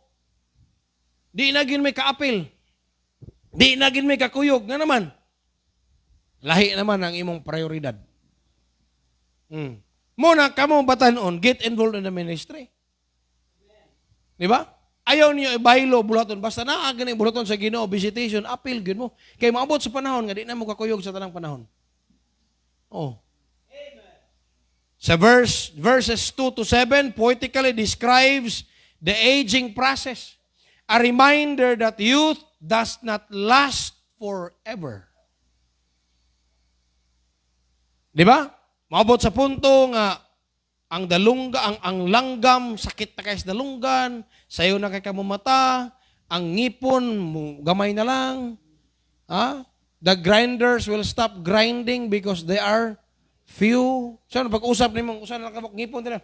Di na gin may kaapil. Di na gin may kakuyog nga naman. Lahi naman ang imong prioridad. Muna kamo batanon, get involved in the ministry. Di ba? Ayaw niyo ibaylo bulaton. Basta naa ganing bulaton sa Ginoo, visitation, appeal gyud mo. Kay maabot sa panahon nga di na mo kakuyog sa tanang panahon. Oh. Sa verses 2 to 7 poetically describes the aging process. A reminder that youth does not last forever. Di ba? Maabot sa punto nga ang langgam sakit na kay sa dalunggan, sayo na kay kamumata, ang ngipon gamay na lang. Ha? The grinders will stop grinding because they are few. Saan pag-usap nimong usan lang kamok ngipon dira?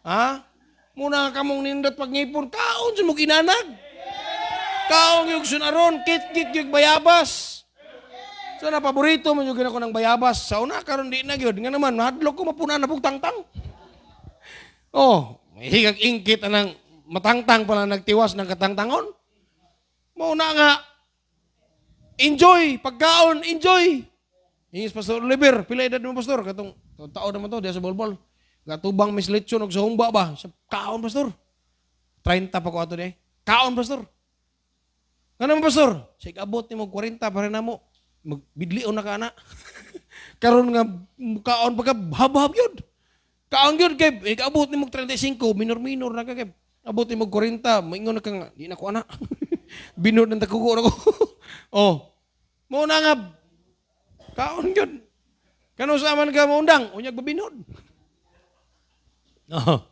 Ha? Muna kamong nindot pag ngipon, kaon sa mo ginanag. Kaon yung sunaron, kit-kit yung bayabas. So na paborito man yung ginako ng bayabas. Sa una karon di na gyud. Nga naman mahadlok ko mapuna na pug tangtang. Oh, may higag ingkit anang matangtang pala nagtiwas ng katangtangon. Mao na nga enjoy pagkaon, enjoy. Ingis Pastor Oliver, pila edad mo pastor katong taon naman to diya sa bolbol. Gatubang Miss Lechon og sa humba ba? Sa kaon pastor. 30 pa ko ato di. Kaon pastor. Ano mo pastor? Sig abot nimo 40 para namo. Magbidlion na ka na. Karon nga kaon pagka hab-hab yun. Kaon yun kay abot ni mo 35, minor-minor na ka kay. Abot ni mo 40, maingon na ka nga, di na ko ana. Binod ng takugo na ko. Oh. Mo na nga kaon yun. Kano sa man ka maundang, unyag babinod. Oh.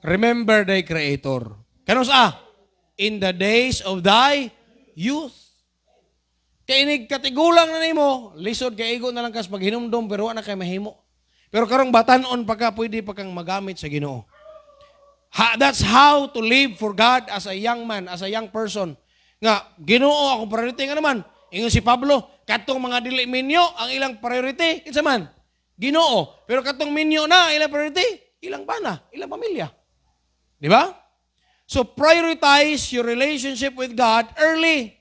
Remember thy Creator. Kano sa? In the days of thy youth. Kay inig katigulang na nimo, lisod kay igo na lang kas paghinumdom pero wala kay mahimo. Pero karong batanon pagka pwede pa kang magamit sa Ginoo. That's how to live for God as a young man, as a young person. Nga Ginoo akong priority nga naman. Ingon si Pablo, katong mga dili minyo ang ilang priority, kinsa man? Ginoo. Pero katong minyo na ilang priority, ilang bana, ilang pamilya. Di ba? So prioritize your relationship with God early.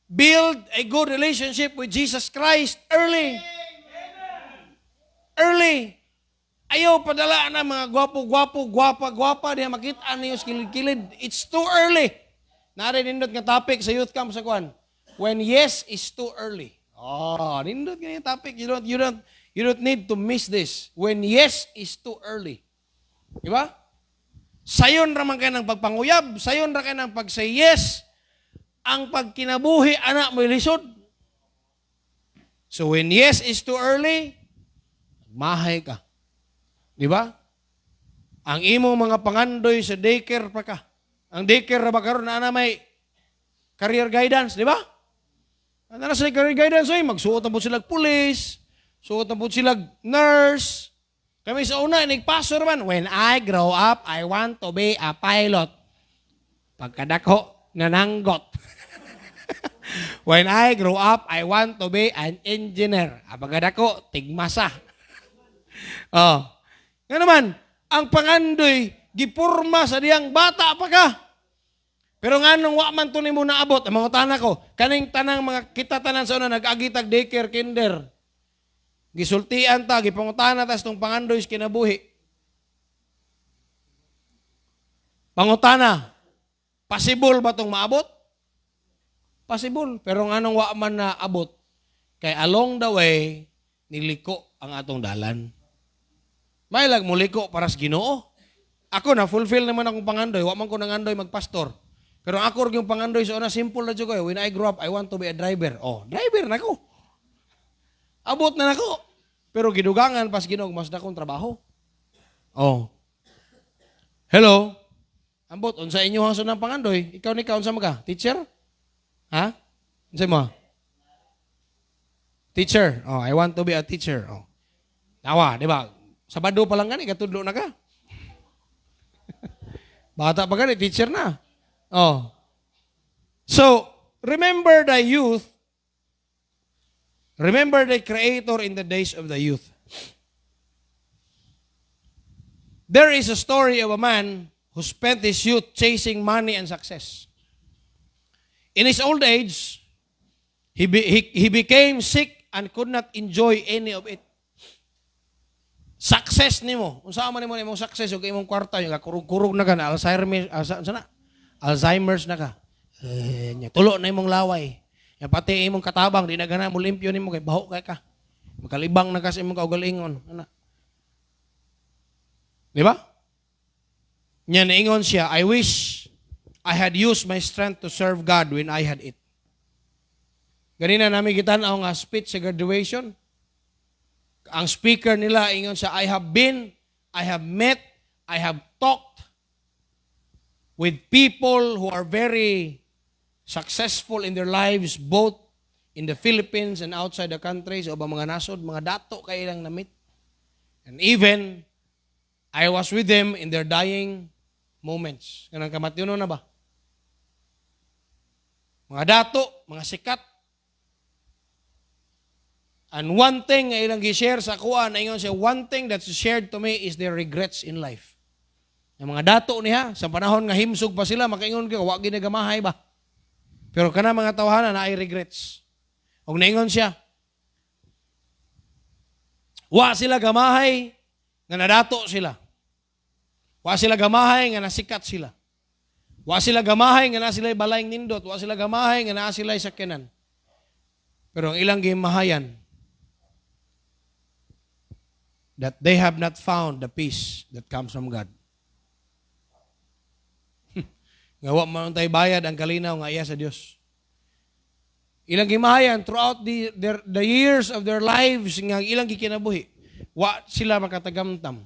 Build a good relationship with Jesus Christ early. Early. Ayaw padala na mga gwapo-gwapo, gwapa-gwapa diya makita niyo sa kilid-kilid. It's too early. Nindot nga topic sa youth camp sa kwan. When yes is too early. Oh, nindot nga yung topic. You don't need to miss this. When yes is too early. Diba? Sayon raman kayo ng pagpanguyab. Sayon ra kayo ng pag-say yes. Ang pagkinabuhi, anak mo ilisod. So when yes is too early, mahay ka. Di ba? Ang imong mga pangandoy sa daycare pa ka. Ang daycare na ba karon na may career guidance, di ba? Ano na sa career guidance, magsuot na po sila pulis, suot na po sila nurse. Kami sa una, nagpasor man, when I grow up, I want to be a pilot. Pagkadako, nananggot. When I grow up, I want to be an engineer. Pagkadako, tigmasa. Oh. Nga naman, ang pangandoy, gipurma sa diyang bata pa ka. Pero nga nung waman to ni mo naabot, ang mga tanak ko, kaning tanang mga kita tanan sa una, nag-agitag daycare, kinder. Gisultian ta, gipangutana tas tong pangandoy sa kinabuhi. Pangutana, possible ba tong maabot? Possible. Pero nga nung waman na abot, kay along the way, niliko ang atong dalan. May lag muliko para sa Ginoo. Ako na fulfill naman akong pangandoy, wa man ko nangandoy magpastor. Pero ako yung pangandoy sa una simple na jud ko. When I grow up, I want to be a driver. Oh, driver na ko. Abot na nako. Pero gidugangan pas Ginoo mas dakong trabaho. Oh. Hello. Ambot unsa inyo hangson ng pangandoy? Ikaw ni kaon sa mga teacher? Ha? Unsa mo? Teacher. Oh, I want to be a teacher. Oh. Tawa, di ba? Sabado pa lang gani, katudlo na ka. Bata pa gani, teacher na. Oh. So, remember the youth. Remember the Creator in the days of the youth. There is a story of a man who spent his youth chasing money and success. In his old age, he, he, he became sick and could not enjoy any of it. success nimo. Unsa man nimo imong success ug imong kwarta yung kurug-kurug na ka na Alzheimer's na ka. Nya tulo na imong laway. Nya pati imong katabang di na gana mo limpyo nimo kay baho kay ka. Makalibang na ka sa imong kaugalingon. Ana. Di ba? Nya naingon siya, I wish I had used my strength to serve God when I had it. Ganina namin gitan-aw nga speech sa graduation. Ang speaker nila ingon siya, I have been, I have met, I have talked with people who are very successful in their lives, both in the Philippines and outside the countries, o ba mga nasod, mga dato kayo lang na-meet. And even, I was with them in their dying moments. Kanang kamatiuno na ba? Mga dato, mga sikat. And one thing nga ilang gi-share sa kuha, na ingon siya, one thing that's shared to me is their regrets in life. Yung mga dato niya, sa panahon nga himsog pa sila, makaingon ko, wag ginagamahay ba? Pero kana mga tawhanan na ay regrets. Og naingon siya, wa sila gamahay nga nadato sila. Wa sila gamahay nga nasikat sila. Wa sila gamahay nga na sila balayng nindot. Wa sila gamahay nga na sila sakyanan. Pero ang ilang gimahayan, that they have not found the peace that comes from God. Nga wa man tay bayad ang kalinaw nga iya sa Dios. Ilang gimahayan throughout the years of their lives nga ilang gikinabuhi, wa sila makatagamtam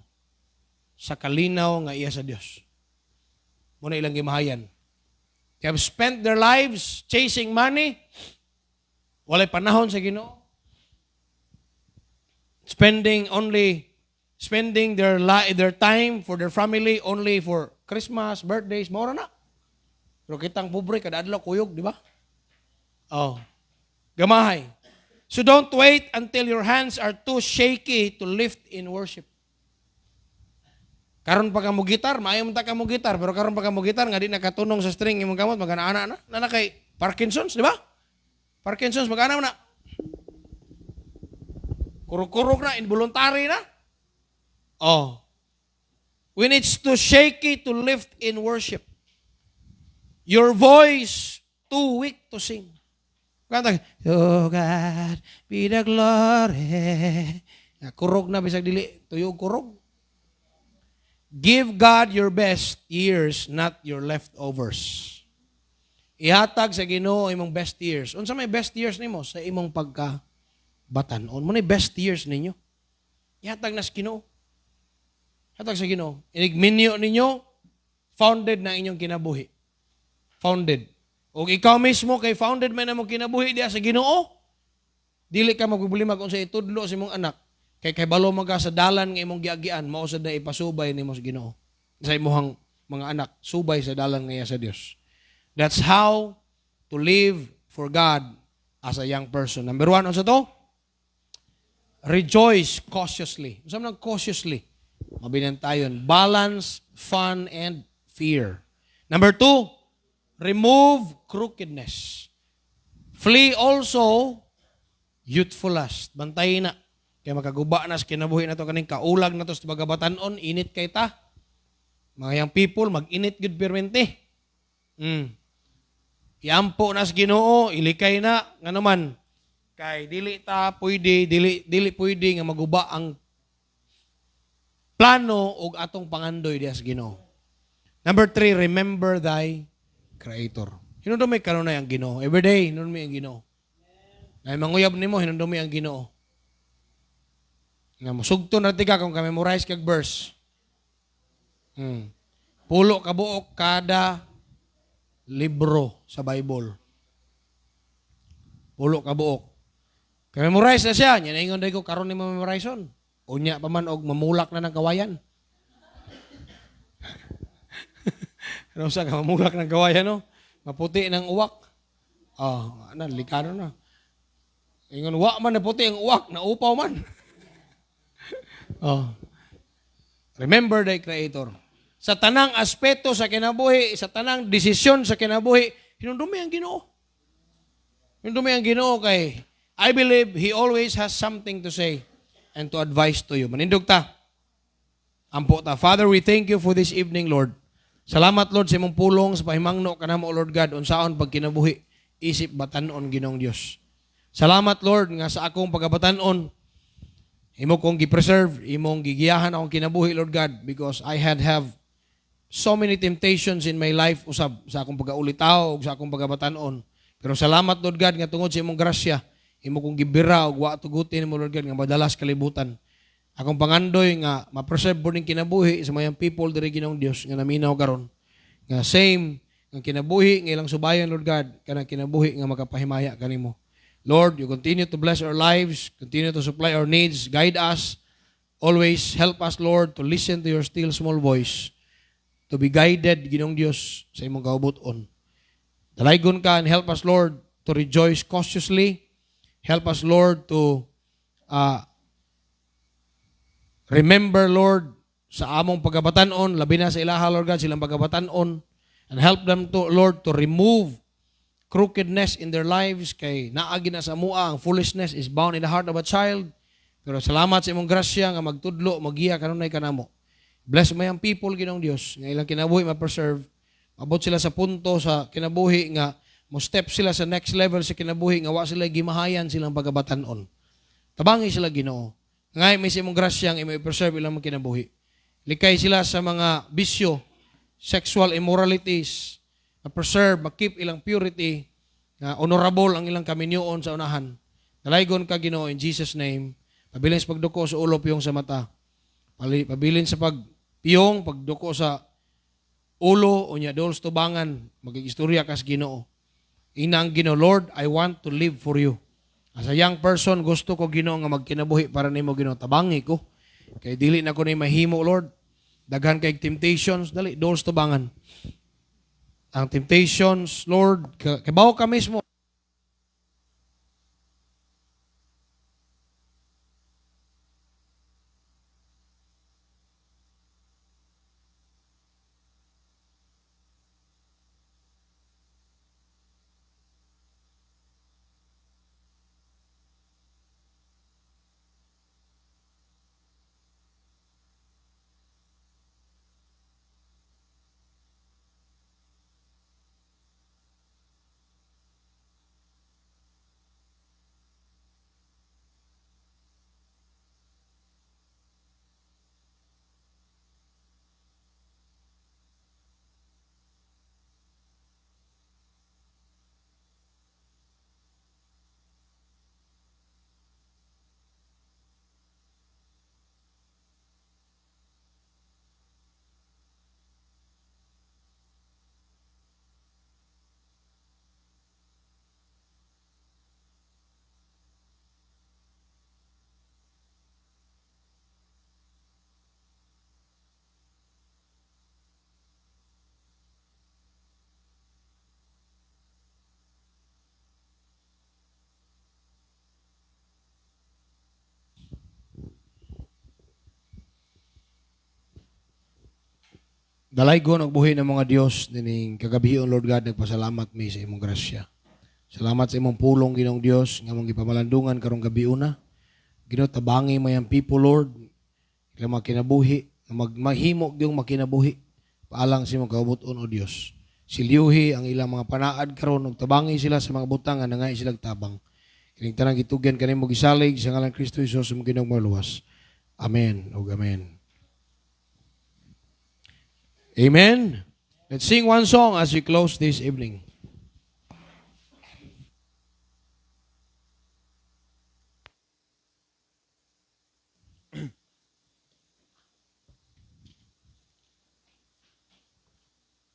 sa kalinaw nga iya sa Dios. Muna ilang gimahayan. They have spent their lives chasing money. Walay panahon sa Ginoo. Spending their time for their family only for Christmas, birthdays, mora na. Pero kitang pobre kada adlaw kuyog, di ba? Oh. Gamahay. So don't wait until your hands are too shaky to lift in worship. Karon pa ka mo gitar, maayo man ta ka mo gitar, pero karon pa ka mo gitar nga di nakatunong sa string imong kamot, magana-ana na. Nana kay Parkinson's, di ba? Parkinson's magana na. Kurog-kurog na, involuntary na. Oh. When it's too shaky to lift in worship. Your voice too weak to sing. Kanta, oh God, be the glory. Kurog na, bisag dili, tuyog kurog. Give God your best years, not your leftovers. Ihatag sa Ginoo imong best years. Unsa may best years nimo sa imong pagka-batan-on? Mo ni best years ninyo. Ihatag na sa Ginoo. Hatag sa Ginoo. Inigminyo ninyo, founded na inyong kinabuhi. Founded. O ikaw mismo kay founded man na mong kinabuhi diya sa Ginoo, dili ka magbubulimag kung sa itudlo sa imong anak. Kay balo maga sa dalan nga imong giagian, mao sad na ipasubay nimo sa Ginoo. Sa imong mga anak, subay sa dalan nga sa Dios. That's how to live for God as a young person. Number 1, unsa to? Rejoice cautiously. Unsa man cautiously? Mabinantayon. Balance, fun, and fear. Number 2, remove crookedness. Flee also youthful lust. Bantay na. Kaya makaguba na sa kinabuhi na to kaning kaulag na to sa bagabatanon, init kay ta. Mga young people, mag-init good permente. Iampo na sa Ginoo, ilikay na, nga naman, kay dili pwede nga maguba ang plano ug atong pangandoy diha sa Ginoo. Number 3, remember thy Creator. Hinundumi kanunay ang Ginoo. Every day, hinundumi ang Ginoo. Ay manguyab nimo, hinundumi ang Ginoo. Nga musugto na tiga kung ka-memorize kag verse. Pulo ka buok kada libro sa Bible. Pulo ka buok. Ka-memorize na siya. Yan ingon day ko karon ni memorize on. Unya pa man og mamulak na ng kawayan. Ano sa ka mamulak ng kawayan no? Maputi ng uwak. Likano na. Ingon wa man na puti ang uwak, na upaw man. Remember thy Creator. Sa tanang aspeto sa kinabuhi, sa tanang desisyon sa kinabuhi, hinundumi ang Ginoo. Hinundumi ang Ginoo kay I believe He always has something to say and to advise to you. Manindog ta. Ampo ta. Father, we thank you for this evening, Lord. Salamat, Lord, sa imong pulong sa pahimangno kanamo, Lord God, unsaon pag kinabuhi, isip batanon Ginoong Dios. Salamat, Lord, nga sa akong pagabatanon, imo kong gi-preserve, imong gigiyahan akong kinabuhi, Lord God, because I have so many temptations in my life usab sa akong pag-aulitaw ug sa akong pagabatanon. Pero salamat, Lord God, nga tungod sa imong grasya, imo kong gibira ug wa tugutin mo, Lord God, nga madalas kalibutan. Akong pangandoy nga ma-preserve po ning kinabuhi sa mayang people diri Ginoong Dios nga naminaw karon. Nga same nga kinabuhi nga ilang subayon, Lord God, kanang kinabuhi nga makapahimaya kanimo. Lord, you continue to bless our lives, continue to supply our needs, guide us, always help us, Lord, to listen to your still small voice, to be guided, Ginoong Dios, sa imong kaubuton. Dalaygon ka and help us, Lord, to rejoice cautiously. Help us, Lord, to remember, Lord, sa among pagabatanon, labi na sa ilaha, Lord God, silang pagabatanon, and help them to, Lord, to remove crookedness in their lives, kay naagi na sa mua, ang foolishness is bound in the heart of a child. Pero salamat sa imong grasya nga magtudlo, magiya kanunay kanamo. Bless mo yung people, Ginoong Dios, nga ilang kinabuhi ma-preserve. Abot sila sa punto sa kinabuhi nga mo step sila sa next level sa kinabuhi nga wa sila gimahayan silang pagabatanon. Tabangi sila, Ginoo. Ngay may sa imong grasya nga imo i-preserve ilang mga kinabuhi. Likay sila sa mga bisyo, sexual immoralities, ma-preserve, ma-keep ilang purity, na honorable ang ilang kaminyoon sa unahan. Dalaygon ka, Ginoo, in Jesus' name. Pabilin sa pagduko sa ulo, piyong sa mata. Pabilin sa pagpiyong, pagduko sa ulo, o niya, dols tubangan, mag-istorya ka sa Ginoo. Ina ang Ginoo, Lord, I want to live for you. As a young person, gusto ko, Ginoo, nga magkinabuhi para nimo, Ginoo. Tabangi ko. Kay dili na ko na mahimo, Lord. Daghan kay temptations, dali, dols tubangan. Ang temptations, Lord, kabaw ka mismo. Dalaygon ang buhi ng mga Dios dining kagabion, Lord God, nagpasalamat mi sa imong grasya. Salamat sa imong pulong, Ginoong Dios, nga mong gipamalandungan karong gabi una. Ginoo, tabangi mayang people, Lord, kaya makinabuhi, mahimo yung makinabuhi. Paalang sa imong kaubuton, O Dios. Silyuhi ang ilang mga panaad karon ug tabangi sila sa mga butang nga nangay silang tabang. Kining tanang gitugyan kanimo gisalig sa ngalan Kristo Jesus mo Ginoong maluwas. Amen ug amen. Amen. Let's sing one song as we close this evening.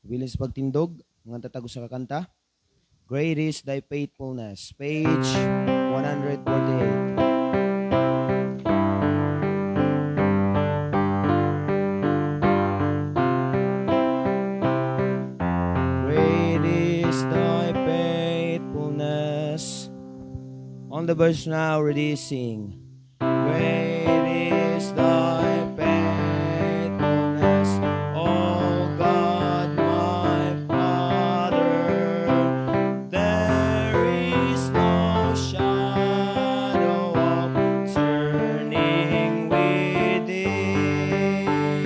Bilis pagtindog, mga tatagos sa kakanta. Great is thy faithfulness. Page 148. Great is thy faithfulness. On the verse now, ready sing. Great is thy faithfulness, O God my Father. There is no shadow of turning with thee.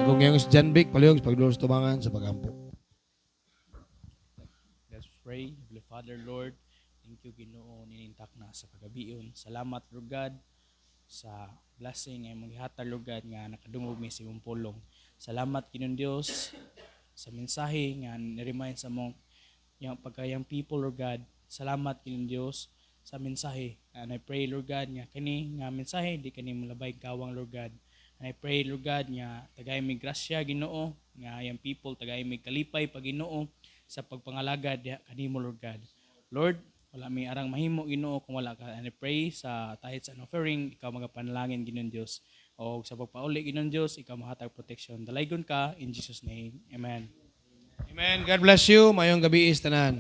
Kung ngayong si John Vic, palihog sa pagdulos tumangan sa pagampo. Let's pray. Heavenly Father, Lord, thank you, Ginoo, ninintak na sa pagabion. Salamat, Lord God, sa blessing ay maghihatag, Lord God, nga nakadungog mi sa imong pulong. Salamat, Ginoong Dios, sa mensahe nga ni-remind sa mong yung pagkayang people, Lord God. Salamat, Ginoong Dios, sa mensahe. And I pray, Lord God, nga kini nga mensahe, di kani malabay kawang, Lord God. And I pray, Lord God, nga tagay mi grasya, Ginoo, nga yung people, tagay mi kalipay, pag Ginoo, sa pagpangalagad kanimo, Lord God. Lord, wala may arang mahimo, Ginoo, kung wala ka. And I pray sa tithes and offering, ikaw magapanalangin, Ginoong Dios. O sa pagpauli, Ginoong Dios, ikaw mahatag protection. Dalaygon ka, in Jesus' name. Amen. Amen. God bless you. Mayong gabi is tanan.